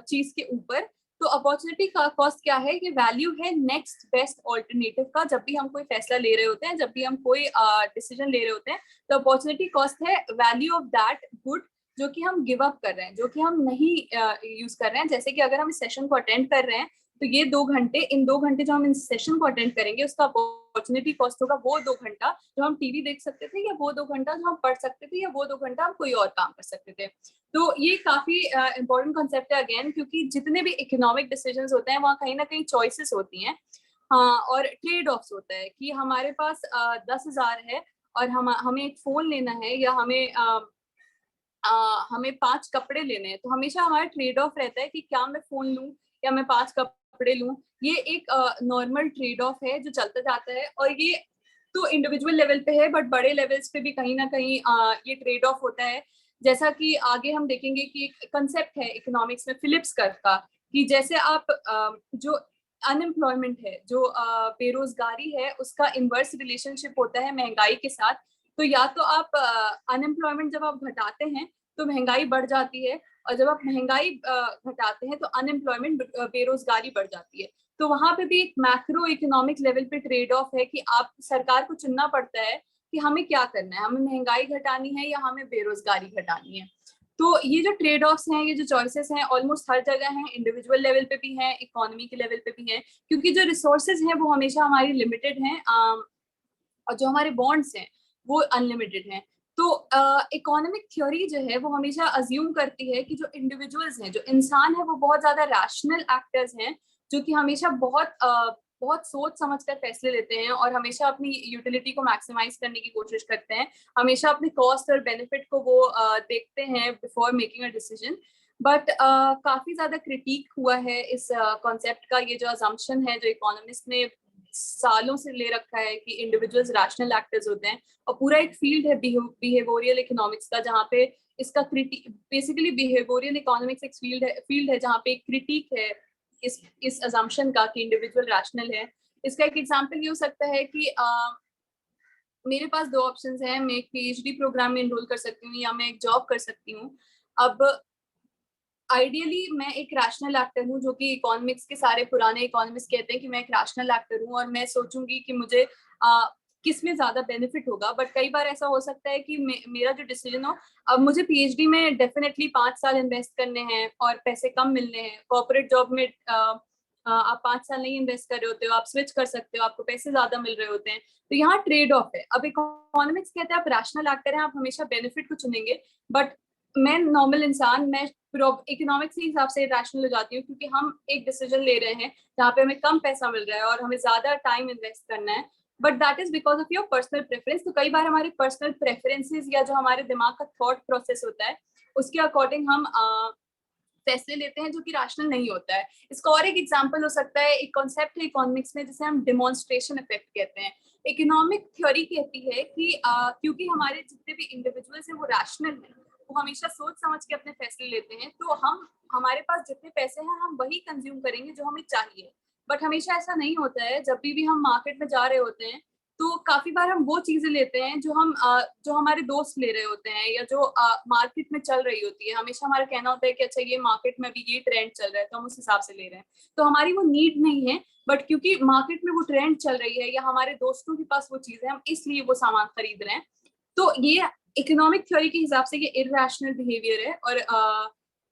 चीज के ऊपर। तो अपॉर्चुनिटी का कॉस्ट क्या है? ये वैल्यू है नेक्स्ट बेस्ट ऑल्टरनेटिव का। जब भी हम कोई फैसला ले रहे होते हैं, जब भी हम कोई डिसीजन ले रहे होते हैं, तो अपॉर्चुनिटी कॉस्ट है वैल्यू ऑफ दैट गुड जो कि हम गिव अप कर रहे हैं, जो कि हम नहीं यूज कर रहे हैं। जैसे कि अगर हम इस सेशन को अटेंड कर रहे हैं, तो ये 2 घंटे, इन 2 घंटे जो हम इस सेशन को अटेंड करेंगे, उसका अपॉर्चुनिटी कॉस्ट होगा वो 2 घंटा जो हम टीवी देख सकते थे, या वो 2 घंटा जो हम पढ़ सकते थे, या वो 2 घंटा हम कोई और काम कर सकते थे। तो ये काफी इंपॉर्टेंट कॉन्सेप्ट है अगेन, क्योंकि जितने भी इकोनॉमिक डिसीजंस होते हैं वहाँ कहीं ना कहीं चॉइसेस होती हैं। हाँ, और ट्रेड ऑफ्स होता है कि हमारे पास 10,000 है और हमें एक फोन लेना है, या हमें 5 कपड़े लेने हैं, तो हमेशा हमारा ट्रेड ऑफ रहता है कि क्या मैं फोन लूं या मैं 5 कपड़े लूं। ये एक नॉर्मल ट्रेड ऑफ है जो चलता जाता है, और ये तो इंडिविजुअल लेवल पे है, बट बड़े लेवल्स पे भी कहीं ना कहीं ये ट्रेड ऑफ होता है। जैसा कि आगे हम देखेंगे कि एक कंसेप्ट है इकोनॉमिक्स में फिलिप्स कर्व का, कि जैसे आप जो अनएम्प्लॉयमेंट है, जो बेरोजगारी है, उसका इनवर्स रिलेशनशिप होता है महंगाई के साथ। तो या तो आप अनएम्प्लॉयमेंट जब आप घटाते हैं तो महंगाई बढ़ जाती है, और जब आप महंगाई घटाते हैं तो अनएम्प्लॉयमेंट, बेरोजगारी बढ़ जाती है। तो वहां पे भी एक मैक्रो इकोनॉमिक लेवल पे ट्रेड ऑफ है कि आप सरकार को चुनना पड़ता है कि हमें क्या करना है, हमें महंगाई घटानी है या हमें बेरोजगारी घटानी है। तो ये जो ट्रेड ऑफ्स हैं, ये जो चॉइसेस हैं, ऑलमोस्ट हर जगह हैं, इंडिविजुअल लेवल पे भी हैं, इकोनॉमी के लेवल पे भी हैं, क्योंकि जो रिसोर्सेज हैं वो हमेशा हमारी लिमिटेड हैं, और जो हमारे बॉन्ड्स हैं वो अनलिमिटेड हैं। तो इकोनॉमिक थ्योरी जो है वो हमेशा अज्यूम करती है कि जो इंडिविजुअल्स हैं, जो इंसान है, वो बहुत ज्यादा रैशनल एक्टर्स हैं, जो कि हमेशा बहुत सोच समझ कर फैसले लेते हैं, और हमेशा अपनी यूटिलिटी को मैक्सिमाइज करने की कोशिश करते हैं। हमेशा अपने कॉस्ट और बेनिफिट को वो देखते हैं before making a decision. But काफी ज्यादा क्रिटिक हुआ है इस कॉन्सेप्ट का। ये जो अजम्पशन है जो इकोनॉमिस्ट ने सालों से ले रखा है कि इंडिविजुअल्स रैशनल एक्टर्स होते हैं, और पूरा एक फील्ड है बिहेवियरल इकोनॉमिक्स का, जहाँ पे इसका बेसिकली बिहेवियरल इकोनॉमिक्स एक फील्ड है जहाँ पे एक क्रिटिक है इस अजम्पशन का कि इंडिविजुअल रैशनल है। इसका एक एग्जांपल ये हो सकता है कि मेरे पास 2 ऑप्शंस हैं, मैं एक पीएचडी प्रोग्राम में एनरोल कर सकती हूँ या मैं एक जॉब कर सकती हूँ। अब आइडियली मैं एक रैशनल एक्टर हूँ, जो कि इकोनॉमिक्स के सारे पुराने इकोनॉमिस्ट कहते हैं कि मैं एक रैशनल एक्टर हूँ, और मैं सोचूंगी कि मुझे किस में ज्यादा बेनिफिट होगा। बट कई बार ऐसा हो सकता है कि मेरा जो डिसीजन हो, अब मुझे पीएचडी में डेफिनेटली 5 साल इन्वेस्ट करने हैं और पैसे कम मिलने हैं। कॉर्पोरेट जॉब में आप 5 साल नहीं इन्वेस्ट कर रहे होते हो, आप स्विच कर सकते हो, आपको पैसे ज्यादा मिल रहे होते हैं। तो यहाँ ट्रेड ऑफ है। अब इकोनॉमिक्स कहते हैं आप रैशनल एक्टर हैं, आप हमेशा बेनिफिट को चुनेंगे, बट मैं नॉर्मल इंसान, मैं इकोनॉमिक्स के हिसाब से रैशनल हो जाती हूँ, क्योंकि हम एक डिसीजन ले रहे हैं जहाँ पे हमें कम पैसा मिल रहा है और हमें ज्यादा टाइम इन्वेस्ट करना है, but that is because of your personal preference. तो कई बार हमारे पर्सनल प्रेफरेंसेस या जो हमारे दिमाग का थॉट प्रोसेस होता है, उसके अकॉर्डिंग हम फैसले लेते हैं जो कि रैशनल नहीं होता है। इसका और एक एग्जांपल हो सकता है, एक कॉन्सेप्ट है इकोनॉमिक्स में जिसे हम डिमॉन्स्ट्रेशन इफेक्ट कहते हैं। इकोनॉमिक थ्योरी कहती है कि क्योंकि हमारे जितने भी इंडिविजुअल्स हैं वो रैशनल हैं, वो हमेशा सोच समझ के अपने फैसले लेते हैं, तो हमारे पास जितने पैसे हैं हम वही कंज्यूम करेंगे जो हमें चाहिए। बट हमेशा ऐसा नहीं होता है। जब भी हम मार्केट में जा रहे होते हैं तो काफी बार हम वो चीजें लेते हैं जो हमारे दोस्त ले रहे होते हैं या जो मार्केट में चल रही होती है। हमेशा हमारा कहना होता है कि अच्छा ये मार्केट में अभी ये ट्रेंड चल रहा है तो हम उस हिसाब से ले रहे हैं, तो हमारी वो नीड नहीं है, बट क्योंकि मार्केट में वो ट्रेंड चल रही है या हमारे दोस्तों के पास वो चीज है, हम इसलिए वो सामान खरीद रहे हैं। तो ये इकोनॉमिक थ्योरी के हिसाब से ये इररेशनल बिहेवियर है, और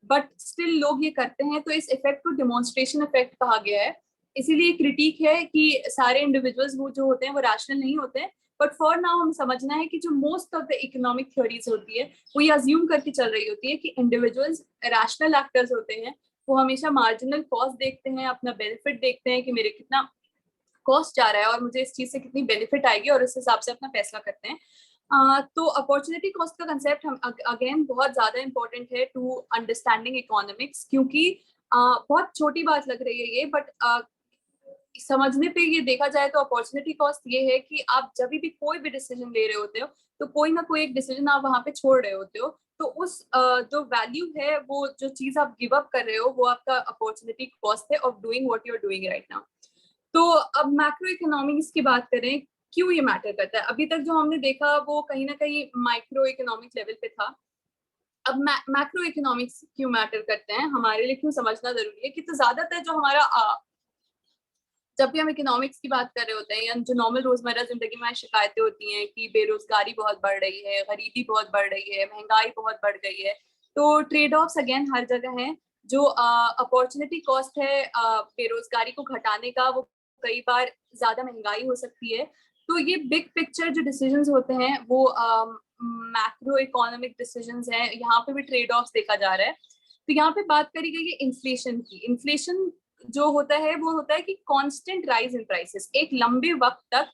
बट स्टिल लोग ये करते हैं। तो इस इफेक्ट को डेमोन्स्ट्रेशन इफेक्ट कहा गया है। इसीलिए क्रिटिक है कि सारे इंडिविजुअल्स वो जो होते हैं वो रैशनल नहीं होते हैं, बट फॉर नाउ हम समझना है कि जो most of the economic theories होती है वो ये अज्यूम करके चल रही होती है कि इंडिविजुअल्स रैशनल एक्टर्स होते हैं। वो हमेशा मार्जिनल कॉस्ट देखते हैं, अपना बेनिफिट देखते हैं कि मेरे कितना कॉस्ट जा रहा है और मुझे इस चीज से कितनी बेनिफिट आएगी, और उस हिसाब से अपना फैसला करते हैं। तो अपॉर्चुनिटी कॉस्ट का कंसेप्ट हम अगेन बहुत ज्यादा इंपॉर्टेंट है टू अंडरस्टैंडिंग इकोनॉमिक्स, क्योंकि बहुत छोटी बात लग रही है ये, बट समझने पे ये देखा जाए तो अपॉर्चुनिटी कॉस्ट ये है कि आप जब भी कोई भी डिसीजन ले रहे होते हो तो कोई ना कोई एक डिसीजन आप वहां पे छोड़ रहे होते हो, तो उस जो वैल्यू है, वो जो चीज आप गिव अप कर रहे हो, वो आपका अपॉर्चुनिटी कॉस्ट है of doing what you are doing right now. तो अब मैक्रो इकोनॉमिक्स की बात करें, क्यों ये मैटर करता है? अभी तक जो हमने देखा वो कहीं ना कहीं माइक्रो इकोनॉमिक लेवल पे था। अब मैक्रो इकोनॉमिक्स क्यों मैटर करते हैं हमारे लिए, क्यों समझना जरूरी है कि तो ज्यादातर जो हमारा जब भी हम इकोनॉमिक्स की बात कर रहे होते हैं या जो नॉर्मल रोजमर्रा जिंदगी में शिकायतें होती हैं कि बेरोजगारी बहुत बढ़ रही है, गरीबी बहुत बढ़ रही है, महंगाई बहुत बढ़ गई है, तो ट्रेड ऑफ्स अगेन हर जगह हैं। जो अपॉर्चुनिटी कॉस्ट है बेरोजगारी को घटाने का, वो कई बार ज्यादा महंगाई हो सकती है। तो ये बिग पिक्चर जो डिसीजंस होते हैं वो मैक्रो इकोनॉमिक डिसीजंस हैं, यहाँ पे भी ट्रेड ऑफ्स देखा जा रहा है। तो यहाँ पे बात करी गई है इन्फ्लेशन की। इन्फ्लेशन जो होता है वो होता है कि कांस्टेंट राइज इन प्राइसेस, एक लंबे वक्त तक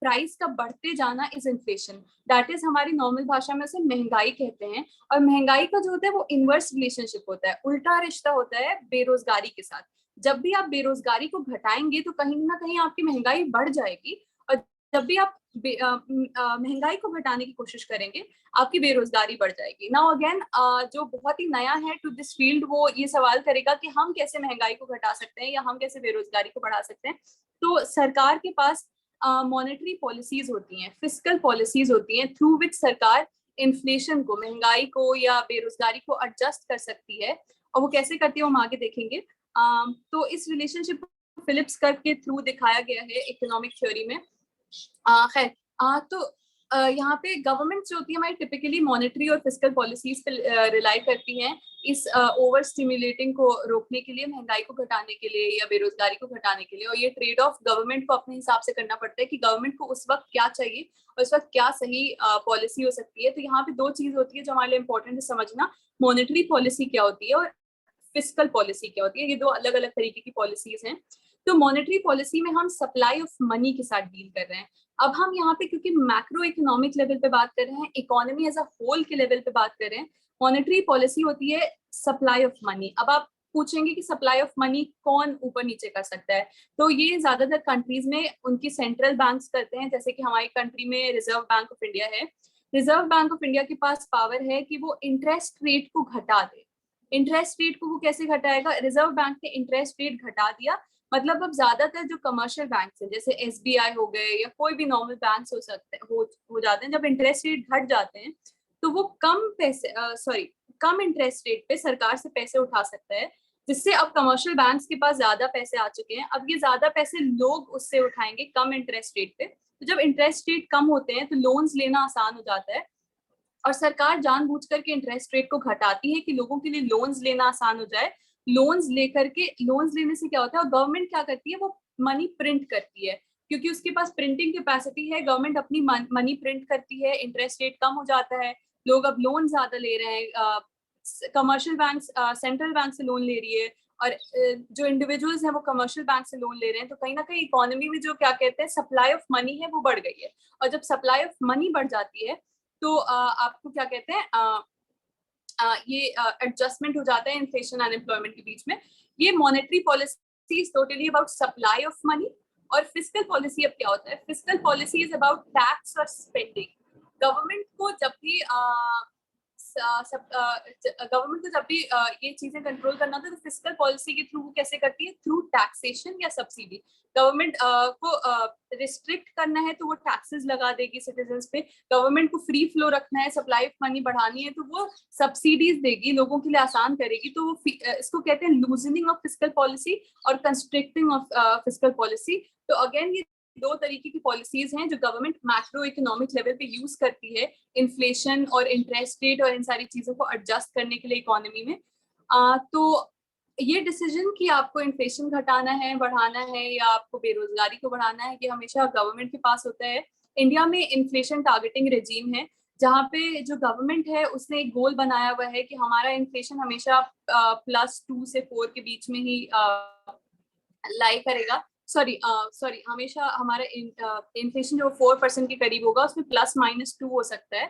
प्राइस का बढ़ते जाना इज इन्फ्लेशन। दैट इज हमारी नॉर्मल भाषा में उसे महंगाई कहते हैं। और महंगाई का जो होता है वो इनवर्स रिलेशनशिप होता है, उल्टा रिश्ता होता है बेरोजगारी के साथ। जब भी आप बेरोजगारी को घटाएंगे तो कहीं ना कहीं आपकी महंगाई बढ़ जाएगी, और जब भी आप महंगाई को घटाने की कोशिश करेंगे आपकी बेरोजगारी बढ़ जाएगी। नाउ अगेन जो बहुत ही नया है टू दिस फील्ड, वो ये सवाल करेगा कि हम कैसे महंगाई को घटा सकते हैं या हम कैसे बेरोजगारी को बढ़ा सकते हैं। तो सरकार के पास मॉनेटरी पॉलिसीज होती हैं, फिस्कल पॉलिसीज होती हैं, थ्रू विच सरकार इन्फ्लेशन को, महंगाई को या बेरोजगारी को एडजस्ट कर सकती है। और वो कैसे करती है हम आगे देखेंगे। तो इस रिलेशनशिप को फिलिप्स कर्व के थ्रू दिखाया गया है इकोनॉमिक थ्योरी में। खैर तो यहाँ पे गवर्नमेंट जो होती है हमारी टिपिकली मॉनेटरी और फिस्कल पॉलिसीज पे रिलाई करती हैं इस ओवर स्टिमुलेटिंग को रोकने के लिए, महंगाई को घटाने के लिए या बेरोजगारी को घटाने के लिए। और ये ट्रेड ऑफ गवर्नमेंट को अपने हिसाब से करना पड़ता है कि गवर्नमेंट को उस वक्त क्या चाहिए और उस वक्त क्या सही पॉलिसी हो सकती है। तो यहाँ पे दो चीज होती है जो हमारे लिए इंपॉर्टेंट है समझना, मॉनेटरी पॉलिसी क्या होती है और फिस्कल पॉलिसी क्या होती है। ये दो अलग अलग तरीके की पॉलिसीज हैं। तो मॉनेटरी पॉलिसी में हम सप्लाई ऑफ मनी के साथ डील कर रहे हैं। अब हम यहाँ पे क्योंकि मैक्रो इकोनॉमिक लेवल पे बात कर रहे हैं, इकोनॉमी एज अ होल के लेवल पे बात कर रहे हैं, मॉनेटरी पॉलिसी होती है सप्लाई ऑफ मनी। अब आप पूछेंगे कि सप्लाई ऑफ मनी कौन ऊपर नीचे कर सकता है, तो ये ज्यादातर कंट्रीज में उनकी सेंट्रल बैंक्स करते हैं। जैसे कि हमारी कंट्री में रिजर्व बैंक ऑफ इंडिया है। रिजर्व बैंक ऑफ इंडिया के पास पावर है कि वो इंटरेस्ट रेट को घटा दे। इंटरेस्ट रेट को वो कैसे घटाएगा? रिजर्व बैंक ने इंटरेस्ट रेट घटा दिया, मतलब अब ज्यादातर जो कमर्शियल बैंक है जैसे एसबीआई हो गए या कोई भी नॉर्मल बैंक हो सकते हो जाते हैं, जब इंटरेस्ट रेट घट जाते हैं तो वो कम इंटरेस्ट रेट पे सरकार से पैसे उठा सकता है, जिससे अब कमर्शियल बैंक्स के पास ज्यादा पैसे आ चुके हैं। अब ये ज्यादा पैसे लोग उससे उठाएंगे कम इंटरेस्ट रेट पे। तो जब इंटरेस्ट रेट कम होते हैं तो लोन्स लेना आसान हो जाता है, और सरकार जानबूझ करके इंटरेस्ट रेट को घटाती है कि लोगों के लिए लोन्स लेना आसान हो जाए। लोन्स लेने से क्या होता है, और गवर्नमेंट क्या करती है, वो मनी प्रिंट करती है, क्योंकि उसके पास प्रिंटिंग कैपेसिटी है। गवर्नमेंट अपनी मनी प्रिंट करती है, इंटरेस्ट रेट कम हो जाता है, लोग अब लोन ज्यादा ले रहे हैं। कमर्शियल बैंक सेंट्रल बैंक से लोन ले रही है, और जो इंडिविजुअल्स हैं वो कमर्शियल बैंक से लोन ले रहे हैं। तो कहीं ना कहीं इकोनॉमी में जो क्या कहते हैं सप्लाई ऑफ मनी है वो बढ़ गई है। और जब सप्लाई ऑफ मनी बढ़ जाती है तो आपको क्या कहते हैं ये एडजस्टमेंट हो जाता है इन्फ्लेशन अनएम्प्लॉयमेंट के बीच में। ये monetary policy is totally about supply of money. और फिस्कल पॉलिसी अब क्या होता है? Fiscal policy is about tax और स्पेंडिंग। गवर्नमेंट को जब भी गवर्नमेंट को जब भी ये चीजें कंट्रोल करना होता है तो फिस्कल पॉलिसी के थ्रू कैसे करती है, थ्रू टैक्सेशन या सब्सिडी। गवर्नमेंट को रिस्ट्रिक्ट करना है तो वो टैक्सेस लगा देगी सिटीजन्स पे, गवर्नमेंट को फ्री फ्लो रखना है, सप्लाई ऑफ मनी बढ़ानी है तो वो सब्सिडीज देगी, लोगों के लिए आसान करेगी। तो वो इसको कहते हैं लूजनिंग ऑफ फिस्कल पॉलिसी और कंस्ट्रिक्टिंग ऑफ फिस्कल पॉलिसी। तो अगेन ये दो तरीके की पॉलिसीज हैं जो गवर्नमेंट मैक्रो इकोनॉमिक लेवल पे यूज करती है इन्फ्लेशन और इंटरेस्ट रेट और इन सारी चीजों को एडजस्ट करने के लिए इकोनॉमी में। तो ये डिसीजन कि आपको इन्फ्लेशन घटाना है, बढ़ाना है या आपको बेरोजगारी को बढ़ाना है, ये हमेशा गवर्नमेंट के पास होता है। इंडिया में इन्फ्लेशन टारगेटिंग रेजीम है जहाँ पे जो गवर्नमेंट है उसने एक गोल बनाया हुआ है कि हमारा इन्फ्लेशन हमेशा +2 से 4 के बीच में ही लाई करेगा। सॉरी हमेशा हमारा इन्फ्लेशन जो 4% के करीब होगा उसमें ±2 हो सकता है।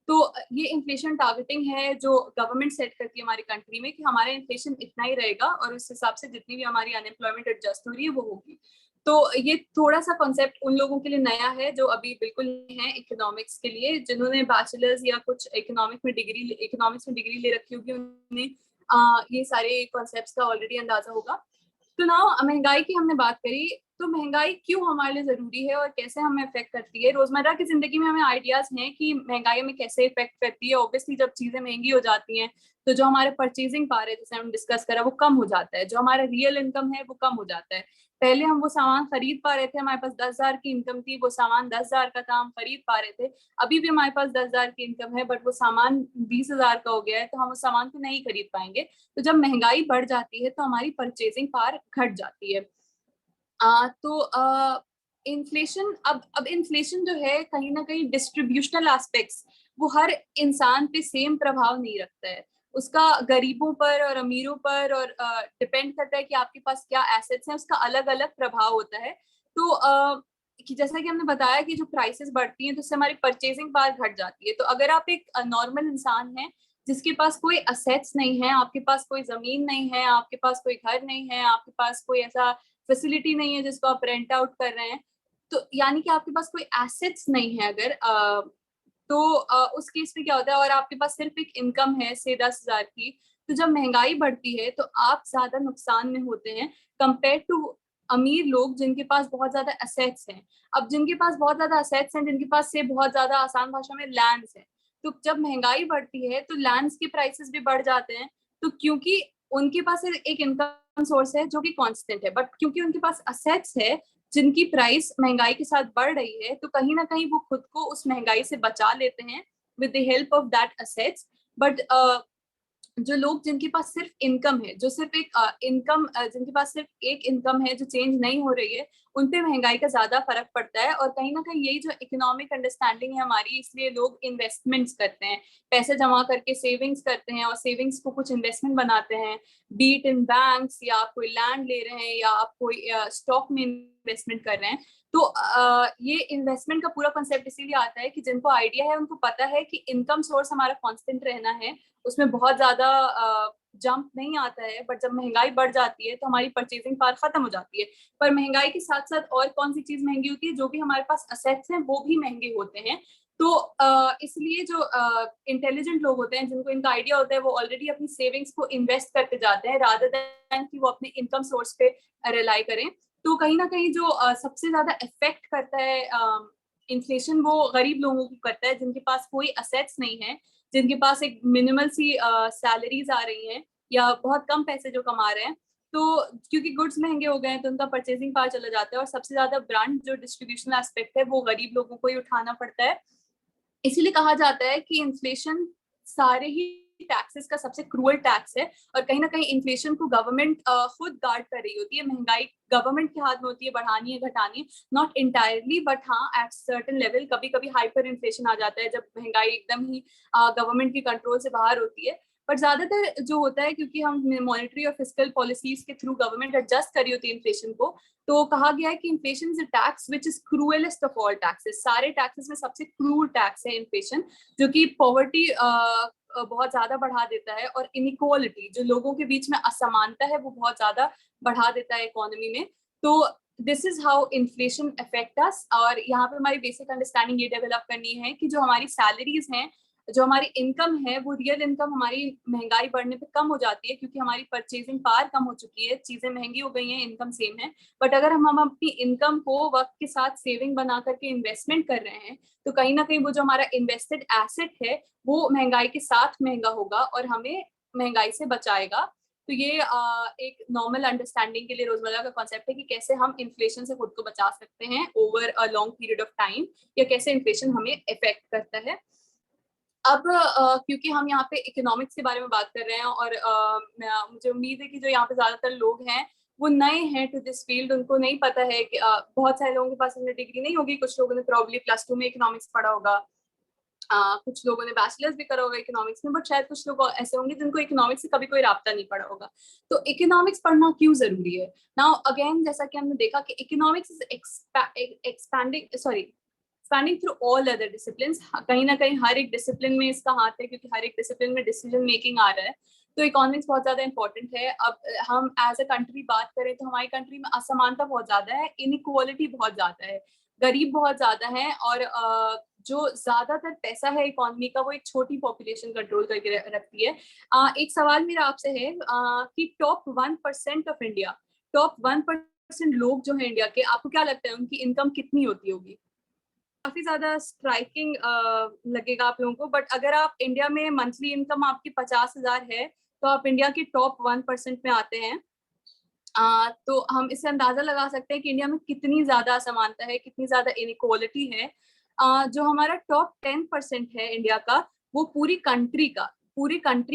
तो ये इन्फ्लेशन टारगेटिंग है जो गवर्नमेंट सेट करती है हमारी कंट्री में कि हमारा इन्फ्लेशन इतना ही रहेगा और उस हिसाब से जितनी भी हमारी अनएम्प्लॉयमेंट एडजस्ट हो रही है वो होगी। तो ये थोड़ा सा कॉन्सेप्ट उन लोगों के लिए नया है जो अभी बिल्कुल नहीं है इकोनॉमिक्स के लिए, जिन्होंने बैचलर्स या कुछ इकोनॉमिक्स में डिग्री ले रखी होगी उन्हें ये सारे कॉन्सेप्ट्स का ऑलरेडी अंदाजा होगा। तो ना महंगाई की हमने बात करी, तो महंगाई क्यों हमारे लिए जरूरी है और कैसे हमें इफेक्ट करती है। रोजमर्रा की जिंदगी में हमें आइडियाज हैं कि महंगाई हमें कैसे इफेक्ट करती है। ऑब्वियसली जब चीजें महंगी हो जाती हैं तो जो हमारे परचेजिंग पावर है जैसे हम डिस्कस करा वो कम हो जाता है, जो हमारा रियल इनकम है वो कम हो जाता है। पहले हम वो सामान खरीद पा रहे थे, हमारे पास 10,000 की इनकम थी, वो सामान 10,000 का था, हम खरीद पा रहे थे। अभी भी हमारे पास 10,000 की इनकम है बट वो सामान 20,000 का हो गया है तो हम उस सामान को नहीं खरीद पाएंगे। तो जब महंगाई बढ़ जाती है तो हमारी परचेजिंग पावर घट जाती है। तो इन्फ्लेशन अब इन्फ्लेशन जो है कहीं ना कहीं डिस्ट्रीब्यूशनल एस्पेक्ट्स वो हर इंसान पे सेम प्रभाव नहीं रखता है, उसका गरीबों पर और अमीरों पर और डिपेंड करता है कि आपके पास क्या एसेट्स हैं, उसका अलग अलग प्रभाव होता है। तो कि जैसा कि हमने बताया कि जो प्राइसेस बढ़ती हैं तो उससे हमारी परचेजिंग पावर घट जाती है। तो अगर आप एक नॉर्मल इंसान हैं जिसके पास कोई असेट्स नहीं है, आपके पास कोई जमीन नहीं है, आपके पास कोई घर नहीं है, आपके पास कोई ऐसा फैसिलिटी नहीं है जिसको आप रेंट आउट कर रहे हैं, तो यानी कि आपके पास कोई एसेट्स नहीं है अगर तो उस केस में क्या होता है और आपके पास सिर्फ एक इनकम है से 10,000 की, तो जब महंगाई बढ़ती है तो आप ज्यादा नुकसान में होते हैं कंपेयर टू अमीर लोग जिनके पास बहुत ज्यादा असेट्स हैं। अब जिनके पास बहुत ज्यादा असेट्स हैं, जिनके पास से बहुत ज्यादा आसान भाषा में लैंड्स हैं, तो जब महंगाई बढ़ती है तो लैंड्स के प्राइसेस भी बढ़ जाते हैं। तो क्योंकि उनके पास एक इनकम सोर्स है जो कि कांस्टेंट है, बट क्योंकि उनके पास असेट्स है जिनकी प्राइस महंगाई के साथ बढ़ रही है, तो कहीं ना कहीं वो खुद को उस महंगाई से बचा लेते हैं with the help of that assets. But जो लोग जिनके पास सिर्फ इनकम है, जो सिर्फ एक इनकम जिनके पास सिर्फ एक इनकम है जो चेंज नहीं हो रही है, उन पे महंगाई का ज्यादा फर्क पड़ता है। और कहीं ना कहीं यही जो इकोनॉमिक अंडरस्टैंडिंग है हमारी, इसलिए लोग इन्वेस्टमेंट्स करते हैं, पैसे जमा करके सेविंग्स करते हैं और सेविंग्स को कुछ इन्वेस्टमेंट बनाते हैं, बीट इन बैंक्स या आप कोई लैंड ले रहे हैं या आप कोई स्टॉक में इन्वेस्टमेंट कर रहे हैं। तो ये इन्वेस्टमेंट का पूरा कॉन्सेप्ट इसीलिए आता है कि जिनको आइडिया है उनको पता है कि इनकम सोर्स हमारा कांस्टेंट रहना है, उसमें बहुत ज्यादा जंप नहीं आता है। बट जब महंगाई बढ़ जाती है तो हमारी परचेजिंग पावर खत्म हो जाती है। पर महंगाई के साथ साथ और कौन सी चीज महंगी होती है, जो भी हमारे पास असेट्स हैं वो भी महंगे होते हैं। तो इसलिए जो इंटेलिजेंट लोग होते हैं जिनको इनका आइडिया होता है वो ऑलरेडी अपनी सेविंग्स को इन्वेस्ट करते जाते हैं रादर देन कि वो अपने इनकम सोर्स पे रिलाई करें। तो कहीं ना कहीं जो सबसे ज्यादा इफेक्ट करता है इन्फ्लेशन वो गरीब लोगों को करता है जिनके पास कोई असेट्स नहीं है, जिनके पास एक मिनिमल सी सैलरीज आ रही हैं या बहुत कम पैसे जो कमा रहे हैं। तो क्योंकि गुड्स महंगे हो गए हैं तो उनका परचेजिंग पावर चला जाता है और सबसे ज्यादा ब्रांड जो डिस्ट्रीब्यूशन एस्पेक्ट है वो गरीब लोगों को ही उठाना पड़ता है। इसीलिए कहा जाता है कि इन्फ्लेशन सारे ही टैक्सेस का सबसे क्रूअल टैक्स है और कहीं ना कहीं इन्फ्लेशन को गवर्नमेंट खुद गार्ड कर रही होती है। महंगाई गवर्नमेंट के हाथ में होती है, बढ़ानी है घटानी है, नॉट इंटायरली बट हाँ एट सर्टेन लेवल। कभी कभी हाइपर इन्फ्लेशन आ जाता है जब महंगाई एकदम ही गवर्नमेंट की कंट्रोल से बाहर होती है। पर ज्यादातर जो होता है क्योंकि हम मॉनेटरी और फिस्कल पॉलिसीज के थ्रू गवर्नमेंट एडजस्ट करी होती है इन्फ्लेशन को, तो कहा गया है कि inflation is a tax which is cruelest of all taxes. सारे टैक्सेस में सबसे क्रूल टैक्स है इन्फ्लेशन, जो कि पॉवर्टी बहुत ज्यादा बढ़ा देता है और इनइक्वालिटी जो लोगों के बीच में असमानता है वो बहुत ज्यादा बढ़ा देता है इकोनॉमी में। तो this is how inflation affect us. और यहाँ पे हमारी बेसिक अंडरस्टैंडिंग ये डेवलप करनी है कि जो हमारी सैलरीज हैं जो हमारी इनकम है वो रियल इनकम हमारी महंगाई बढ़ने पे कम हो जाती है, क्योंकि हमारी परचेजिंग पावर कम हो चुकी है, चीजें महंगी हो गई हैं, इनकम सेम है। बट अगर हम अपनी इनकम को वक्त के साथ सेविंग बना करके इन्वेस्टमेंट कर रहे हैं, तो कहीं ना कहीं वो जो हमारा इन्वेस्टेड एसेट है वो महंगाई के साथ महंगा होगा और हमें महंगाई से बचाएगा। तो ये एक नॉर्मल अंडरस्टैंडिंग के लिए रोजमर्रा का कॉन्सेप्ट है कि कैसे हम इन्फ्लेशन से खुद को बचा सकते हैं over a long period of time, या कैसे इन्फ्लेशन हमें इफेक्ट करता है। अब क्योंकि हम यहाँ पे इकोनॉमिक्स के बारे में बात कर रहे हैं और मुझे उम्मीद है कि जो यहाँ पे ज्यादातर लोग हैं वो नए हैं टू दिस फील्ड, उनको नहीं पता है कि बहुत सारे लोगों के पास डिग्री नहीं होगी, कुछ लोगों ने प्रॉब्ली +2 में इकोनॉमिक्स पढ़ा होगा, कुछ लोगों ने बैचलर्स भी करा होगा इकोनॉमिक्स में, बट शायद कुछ लोग ऐसे होंगे जिनको इकोनॉमिक्स से कभी कोई राब्ता नहीं पड़ा होगा। तो इकोनॉमिक्स पढ़ना क्यों जरूरी है? नाउ अगेन, जैसा कि हमने देखा कि economics is expanding through all other disciplines. कहीं ना कहीं हर एक डिसिप्लिन में इसका हाथ है, क्योंकि हर एक डिसिप्लिन में डिसीजन मेकिंग आ रहा है। तो इकोनॉमिक्स बहुत ज्यादा इंपॉर्टेंट है। अब हम एज अ कंट्री बात करें तो हमारी कंट्री में असमानता बहुत ज्यादा है, इनइक्वालिटी बहुत ज्यादा है, गरीब बहुत ज्यादा है, और जो ज्यादातर पैसा है इकोनॉमी का वो एक छोटी पॉपुलेशन कंट्रोल करके रखती है। एक सवाल मेरा आपसे है कि टॉप 1% ऑफ इंडिया, टॉप 1% लोग जो है इंडिया के, आपको क्या लगता है उनकी इनकम कितनी होती होगी? काफी ज्यादा स्ट्राइकिंग लगेगा आप लोगों को, बट अगर आप इंडिया में मंथली इनकम आपकी 50,000 है तो आप इंडिया के टॉप 1% में आते हैं। तो हम इससे अंदाजा लगा सकते हैं कि इंडिया में कितनी ज्यादा असमानता है, कितनी ज्यादा इनइक्वालिटी है। जो हमारा टॉप 10% है इंडिया का, वो पूरी कंट्री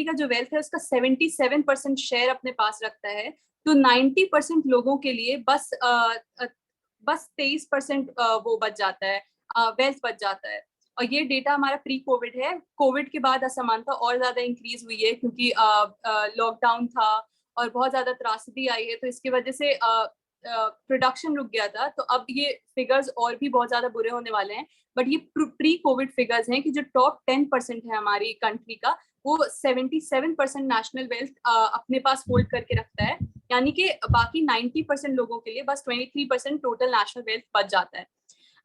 का जो वेल्थ है उसका 77% शेयर अपने पास रखता है। तो 90% लोगों के लिए बस 23% वो बच जाता है, वेल्थ बच जाता है। और ये डेटा हमारा प्री कोविड है। कोविड के बाद असमानता और ज्यादा इंक्रीज हुई है, क्योंकि लॉकडाउन था और बहुत ज्यादा त्रासदी आई है, तो इसकी वजह से प्रोडक्शन रुक गया था। तो अब ये फिगर्स और भी बहुत ज्यादा बुरे होने वाले हैं। बट ये प्री कोविड फिगर्स हैं कि जो टॉप 10% है हमारी कंट्री का, वो 77% नेशनल वेल्थ अपने पास होल्ड करके रखता है। यानी कि बाकी 90% लोगों के लिए बस 23% टोटल नेशनल वेल्थ बच जाता है।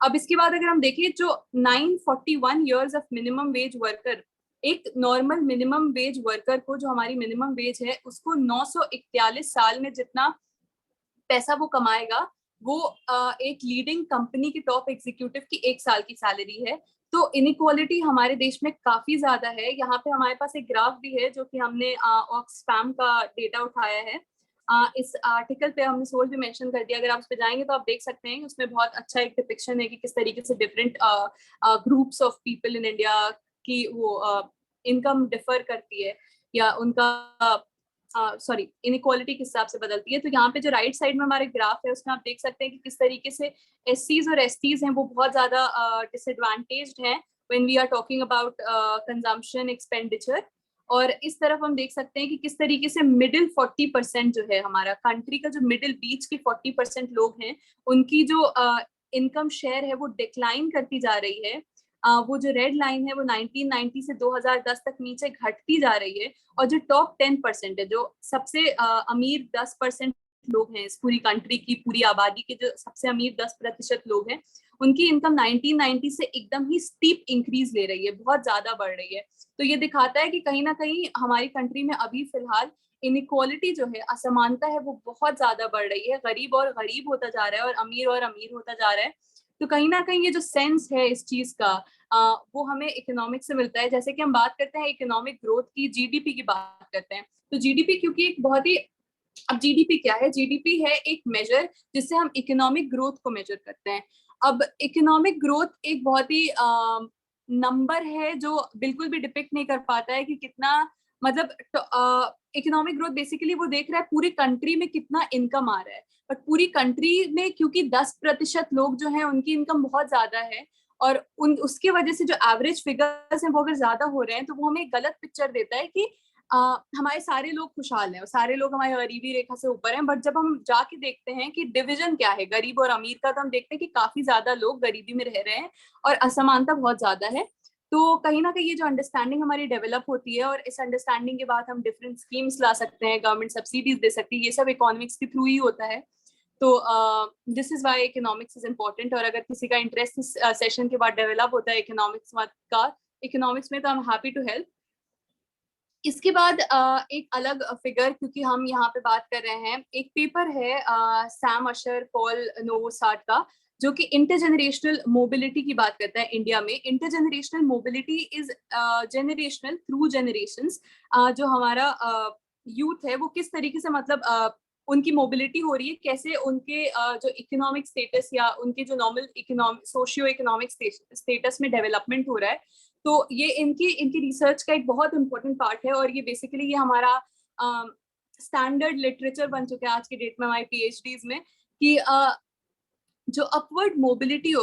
अब इसके बाद अगर हम देखें, जो 941 years of minimum wage worker, एक नॉर्मल मिनिमम वेज वर्कर को, जो हमारी मिनिमम वेज है उसको 941 साल में जितना पैसा वो कमाएगा, वो एक लीडिंग कंपनी की टॉप एग्जीक्यूटिव की 1 साल की सैलरी है। तो इनइक्वालिटी हमारे देश में काफी ज्यादा है। यहाँ पे हमारे पास एक ग्राफ भी है जो कि हमने ऑक्सफैम का डेटा उठाया है। इस आर्टिकल पे हमने सोर्स भी मेंशन कर दिया, अगर आप उस पे जाएंगे तो आप देख सकते हैं उसमें बहुत अच्छा एक डिपिक्शन है कि किस तरीके से different groups of people in India की वो इनकम डिफर करती है, या उनका इनइक्वालिटी किस हिसाब से बदलती है। तो यहाँ पे जो राइट साइड में हमारे ग्राफ है उसमें आप देख सकते हैं कि किस तरीके से एससीज और एसटीज हैं वो बहुत ज्यादा डिसएडवांटेज्ड हैं when we are talking about consumption expenditure. और इस तरफ हम देख सकते हैं कि किस तरीके से मिडिल 40% जो है, हमारा कंट्री का जो मिडिल बीच के 40% लोग हैं, उनकी जो इनकम शेयर है वो डिक्लाइन करती जा रही है। वो जो रेड लाइन है वो 1990 से 2010 तक नीचे घटती जा रही है। और जो टॉप 10% है, जो सबसे अमीर 10% लोग हैं इस पूरी कंट्री की, पूरी आबादी के जो सबसे अमीर 10% लोग हैं, उनकी इनकम 1990 से एकदम ही स्टीप इंक्रीज ले रही है, बहुत ज्यादा बढ़ रही है। तो ये दिखाता है कि कहीं ना कहीं हमारी कंट्री में अभी फिलहाल इनइक्वालिटी जो है, असमानता है, वो बहुत ज्यादा बढ़ रही है। गरीब और गरीब होता जा रहा है और अमीर होता जा रहा है। तो कहीं ना कहीं ये जो सेंस है इस चीज का, वो हमें इकोनॉमिक से मिलता है। जैसे कि हम बात करते हैं इकोनॉमिक ग्रोथ की, जीडीपी की बात करते हैं, तो जीडीपी क्योंकि एक बहुत ही, अब जीडीपी क्या है? जीडीपी है एक मेजर जिससे हम इकोनॉमिक ग्रोथ को मेजर करते हैं। अब इकोनॉमिक ग्रोथ एक बहुत ही नंबर है जो बिल्कुल भी डिपिक्ट नहीं कर पाता है कि कितना, मतलब इकोनॉमिक ग्रोथ बेसिकली वो देख रहा है पूरी कंट्री में कितना इनकम आ रहा है। बट पूरी कंट्री में क्योंकि 10% लोग जो हैं उनकी इनकम बहुत ज्यादा है, और उसकी वजह से जो एवरेज फिगर्स हैं वो अगर ज्यादा हो रहे हैं, तो वो हमें एक गलत पिक्चर देता है कि हमारे सारे लोग खुशहाल हैं और सारे लोग हमारी गरीबी रेखा से ऊपर हैं। बट जब हम जाके देखते हैं कि डिवीजन क्या है गरीब और अमीर का, तो हम देखते हैं कि काफी ज्यादा लोग गरीबी में रह रहे हैं और असमानता बहुत ज्यादा है। तो कहीं ना कहीं ये जो अंडरस्टैंडिंग हमारी डेवलप होती है, और इस अंडरस्टैंडिंग के बाद हम डिफरेंट स्कीम्स ला सकते हैं, गवर्नमेंट सब्सिडीज दे सकती है, ये सब इकोनॉमिक्स के थ्रू ही होता है। तो this is why economics is important. और अगर किसी का इंटरेस्ट इस सेशन के बाद डेवलप होता है इकोनॉमिक्स का, इकोनॉमिक्स में, तो I am happy to help. इसके बाद एक अलग फिगर, क्योंकि हम यहाँ पे बात कर रहे हैं, एक पेपर है सैम अशर पॉल नोवोसार्ट का, जो कि इंटरजेनरेशनल मोबिलिटी की बात करता है इंडिया में। Intergenerational mobility is generational through generations. जो हमारा यूथ है वो किस तरीके से, मतलब उनकी मोबिलिटी हो रही है, कैसे उनके जो इकोनॉमिक स्टेटस या उनके जो normal economic socio economic status में डेवलपमेंट हो रहा है। तो ये इनकी इनकी रिसर्च का एक बहुत इंपॉर्टेंट पार्ट है, और ये बेसिकली ये हमारा स्टैंडर्ड लिटरेचर बन चुका है आज के डेट में हमारी पीएचडीज में, कि जो अपवर्ड मोबिलिटी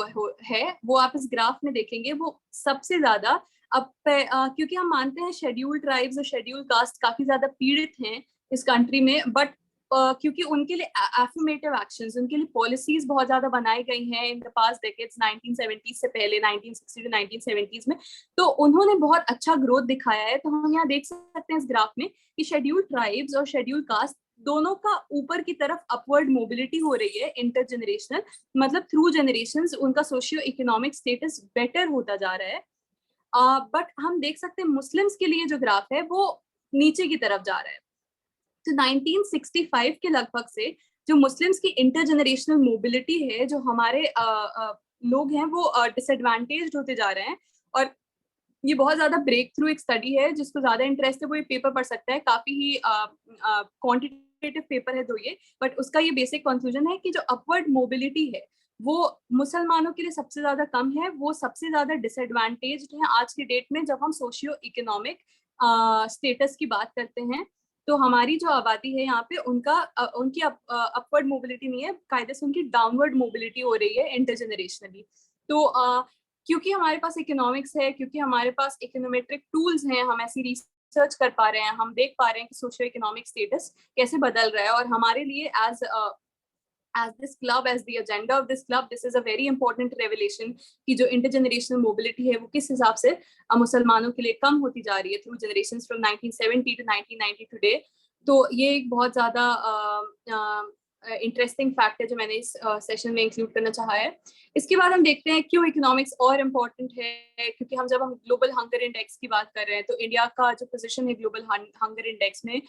है वो आप इस ग्राफ में देखेंगे, वो सबसे ज्यादा अब क्योंकि हम मानते हैं शेड्यूल ट्राइब्स और शेड्यूल कास्ट काफी ज्यादा पीड़ित हैं इस कंट्री में, बट क्योंकि उनके लिए एफर्मेटिव एक्शंस, उनके लिए पॉलिसीज बहुत ज्यादा बनाई गई हैं इन द पास्ट डेकेड्स, 1970 से पहले, 1960 टू 1970s में, तो उन्होंने बहुत अच्छा ग्रोथ दिखाया है। तो हम यहाँ देख सकते हैं इस ग्राफ में कि शेड्यूल ट्राइब्स और शेड्यूल कास्ट दोनों का ऊपर की तरफ अपवर्ड मोबिलिटी हो रही है इंटरजेनरेशनल, मतलब थ्रू जनरेशंस उनका सोशियो इकोनॉमिक स्टेटस बेटर होता जा रहा है। बट हम देख सकते हैं मुस्लिम्स के लिए जो ग्राफ है वो नीचे की तरफ जा रहा है। तो 1965 के लगभग से जो मुस्लिम्स की इंटरजेनरेशनल मोबिलिटी है, जो हमारे लोग हैं वो डिसएडवांटेज्ड होते जा रहे हैं। और ये बहुत ज्यादा ब्रेक थ्रू एक स्टडी है, जिसको ज्यादा इंटरेस्ट है वो ये पेपर पढ़ सकता है, काफी ही क्वांटिटेटिव पेपर है दो ये, बट उसका ये बेसिक कंक्लूजन है कि जो अपवर्ड मोबिलिटी है वो मुसलमानों के लिए सबसे ज्यादा कम है, वो सबसे ज्यादा डिसएडवांटेज्ड है आज की डेट में। जब हम सोशियो इकोनॉमिक स्टेटस की बात करते हैं, तो हमारी जो आबादी है यहाँ पे उनकी अपवर्ड मोबिलिटी नहीं है, कायदे से उनकी डाउनवर्ड मोबिलिटी हो रही है इंटरजेनरेशनली। तो क्योंकि हमारे पास इकोनॉमिक्स है, क्योंकि हमारे पास इकोनोमेट्रिक टूल्स हैं, हम ऐसी रिसर्च कर पा रहे हैं, हम देख पा रहे हैं कि सोशियो इकोनॉमिक स्टेटस कैसे बदल रहा है। और हमारे लिए as this club, as the agenda of this club, this is a very important revelation कि जो intergenerational mobility है वो किस हिसाब से मुसलमानों के लिए कम होती जा रही है through generations from 1970 to 1990 today। तो ये एक बहुत ज्यादा इंटरेस्टिंग फैक्ट है जो मैंने इस सेशन में इंक्लूड करना चाहा है। इसके बाद हम देखते हैं क्यों इकोनॉमिक्स और इम्पोर्टेंट है, क्योंकि जब हम ग्लोबल हंगर इंडेक्स की बात कर रहे हैं, तो इंडिया का जो पोजीशन है ग्लोबल हंगर इंडेक्स में,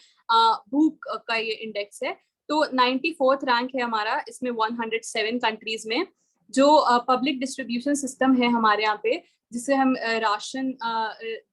भूख का ये इंडेक्स है, तो 94th रैंक है हमारा इसमें 107 कंट्रीज में। जो पब्लिक डिस्ट्रीब्यूशन सिस्टम है हमारे यहाँ पे, जिसे हम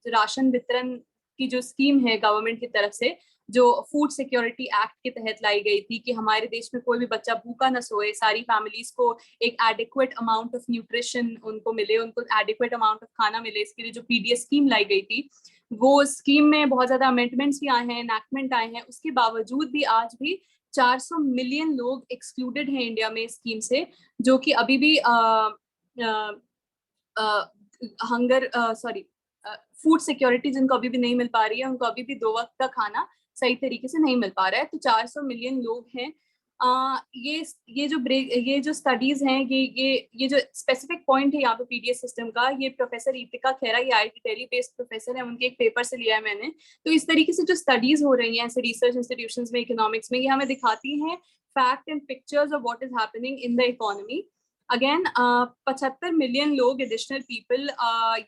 राशन वितरण की जो स्कीम है गवर्नमेंट की तरफ से, जो फूड सिक्योरिटी एक्ट के तहत लाई गई थी, कि हमारे देश में कोई भी बच्चा भूखा न सोए, सारी फैमिलीज को एक एडिक्वेट अमाउंट ऑफ न्यूट्रिशन उनको मिले, उनको एडिक्वेट अमाउंट ऑफ खाना मिले, इसके लिए जो पीडीएस स्कीम लाई गई थी, वो स्कीम में बहुत ज्यादा अमेंडमेंट्स भी आए हैं, एनैक्टमेंट आए हैं। उसके बावजूद भी आज भी 400 मिलियन लोग एक्सक्लूडेड हैं इंडिया में स्कीम से, जो कि अभी भी फूड सिक्योरिटी जिनको अभी भी नहीं मिल पा रही है, उनको अभी भी 2 वक्त का खाना सही तरीके से नहीं मिल पा रहा है। तो 400 मिलियन लोग हैं। ये जो स्टडीज हैं, ये जो स्पेसिफिक पॉइंट है यहाँ पे पीडीएस सिस्टम का, ये प्रोफेसर इतिका खेरा, ये आईआईटी दिल्ली बेस्ड प्रोफेसर है, उनके एक पेपर से लिया है मैंने। तो इस तरीके से जो स्टडीज हो रही हैं ऐसे रिसर्च इंस्टीट्यूशंस में इकोनॉमिक्स में, ये हमें दिखाती हैं fact and pictures of what is happening in the economy. Again 75 million लोग एडिशनल पीपल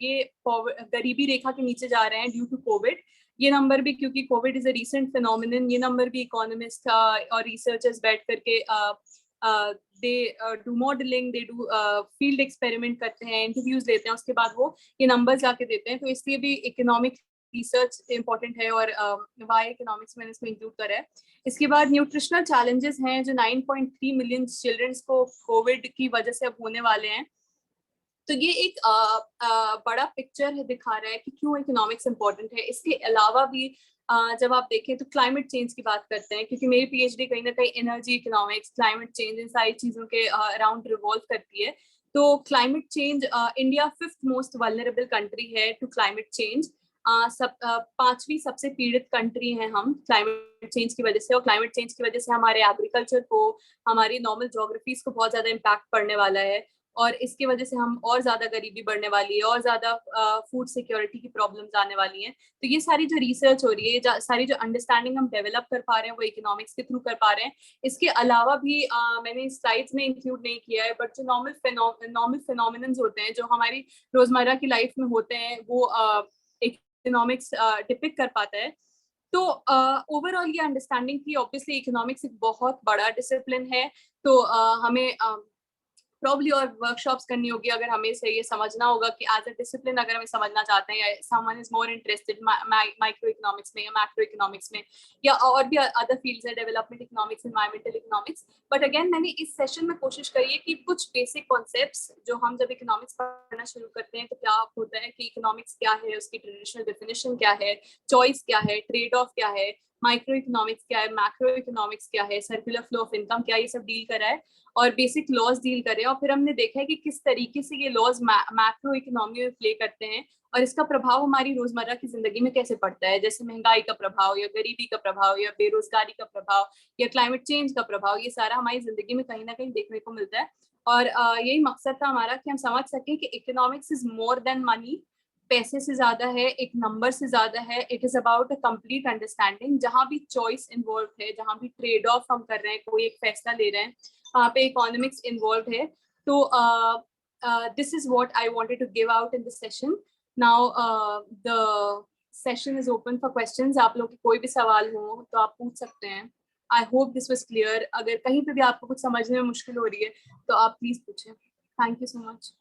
ये गरीबी रेखा के नीचे जा रहे हैं ड्यू टू कोविड। ये नंबर भी, क्योंकि Covid is a recent phenomenon, ये नंबर भी इकोनॉमिस्ट और रिसर्चर्स बैठ करके they do modelling, they do field experiment करते हैं, इंटरव्यूज लेते हैं, उसके बाद वो ये नंबर्स लाके देते हैं। तो इसलिए भी इकोनॉमिक रिसर्च इंपॉर्टेंट है, और वाई इकोनॉमिक्स मैंने इसमें इंक्लूड करा है। इसके बाद न्यूट्रिशनल चैलेंजेस हैं, जो 9.3 मिलियन चिल्ड्रंस को कोविड की वजह से अब होने वाले हैं। तो ये एक बड़ा पिक्चर है, दिखा रहा है कि क्यों इकोनॉमिक्स इंपॉर्टेंट है। इसके अलावा भी जब आप देखें तो क्लाइमेट चेंज की बात करते हैं, क्योंकि मेरी पीएचडी कहीं ना कहीं एनर्जी इकोनॉमिक्स, क्लाइमेट चेंज, इन सारी चीजों के अराउंड रिवॉल्व करती है। तो climate change, India 5th most vulnerable country है टू क्लाइमेट चेंज। 5वीं सबसे पीड़ित कंट्री है हम क्लाइमेट चेंज की वजह से, और क्लाइमेट चेंज की वजह से हमारे एग्रीकल्चर को, हमारी नॉर्मल ज्योग्राफीज को बहुत ज्यादा इम्पैक्ट पड़ने वाला है। और इसकी वजह से हम और ज्यादा गरीबी बढ़ने वाली है, और ज्यादा फूड सिक्योरिटी की प्रॉब्लम्स आने वाली हैं। तो ये सारी जो रिसर्च हो रही है, सारी जो अंडरस्टैंडिंग हम डेवलप कर पा रहे हैं वो इकोनॉमिक्स के थ्रू कर पा रहे हैं। इसके अलावा भी मैंने स्लाइड्स में इंक्लूड नहीं किया है, बट जो नॉर्मल फिनोमिनन्स होते हैं जो हमारी रोजमर्रा की लाइफ में होते हैं वो इकोनॉमिक्स डिपिक्ट कर पाता है। तो ओवरऑल ये अंडरस्टैंडिंग थी। ऑब्वियसली इकोनॉमिक्स एक बहुत बड़ा डिसिप्लिन है, तो हमें प्रॉब्ली और वर्कशॉप्स करनी होगी अगर हमें से ये समझना होगा कि एज अ डिसिप्लिन अगर हमें समझना चाहते हैं, या someone is more interested micro economics में या मैक्रो इकोनॉमिक्स में, या और भी अदर फील्ड्स है, development economics, environmental economics. But again मैंने इस सेशन में कोशिश करी है कि कुछ बेसिक कॉन्सेप्ट्स जो हम जब इकोनॉमिक्स पढ़ना शुरू करते हैं तो क्या होता है कि इकोनॉमिक्स क्या है, उसकी ट्रेडिशनल डेफिनेशन क्या है, चॉइस क्या है, ट्रेड ऑफ क्या है, माइक्रो इकोनॉमिक्स क्या है, मैक्रो इकोनॉमिक्स क्या है, सर्कुलर फ्लो ऑफ इनकम क्या है, ये सब डील करा है, और बेसिक लॉज डील करें। और फिर हमने देखा है कि किस तरीके से ये लॉज मैक्रो इकोनॉमी में प्ले करते हैं और इसका प्रभाव हमारी रोजमर्रा की जिंदगी में कैसे पड़ता है, जैसे महंगाई का प्रभाव, या गरीबी का प्रभाव, या बेरोजगारी का प्रभाव, या क्लाइमेट चेंज का प्रभाव। ये सारा हमारी जिंदगी में कहीं ना कहीं देखने को मिलता है। और यही मकसद था हमारा कि हम समझ सकें कि economics is more than money, पैसे से ज्यादा है, एक नंबर से ज्यादा है। It is about a complete understanding, जहां भी चॉइस इन्वॉल्व है, जहां भी ट्रेड ऑफ हम कर रहे हैं, कोई एक फैसला ले रहे हैं, वहाँ पे इकोनॉमिक्स इन्वॉल्व है। तो this is what I wanted to give out in this session. Now the session is open for questions. आप लोग के कोई भी सवाल हो तो आप पूछ सकते हैं। I hope this was clear. अगर कहीं पे भी आपको कुछ समझने में मुश्किल हो रही है तो आप प्लीज पूछें। Thank you so much.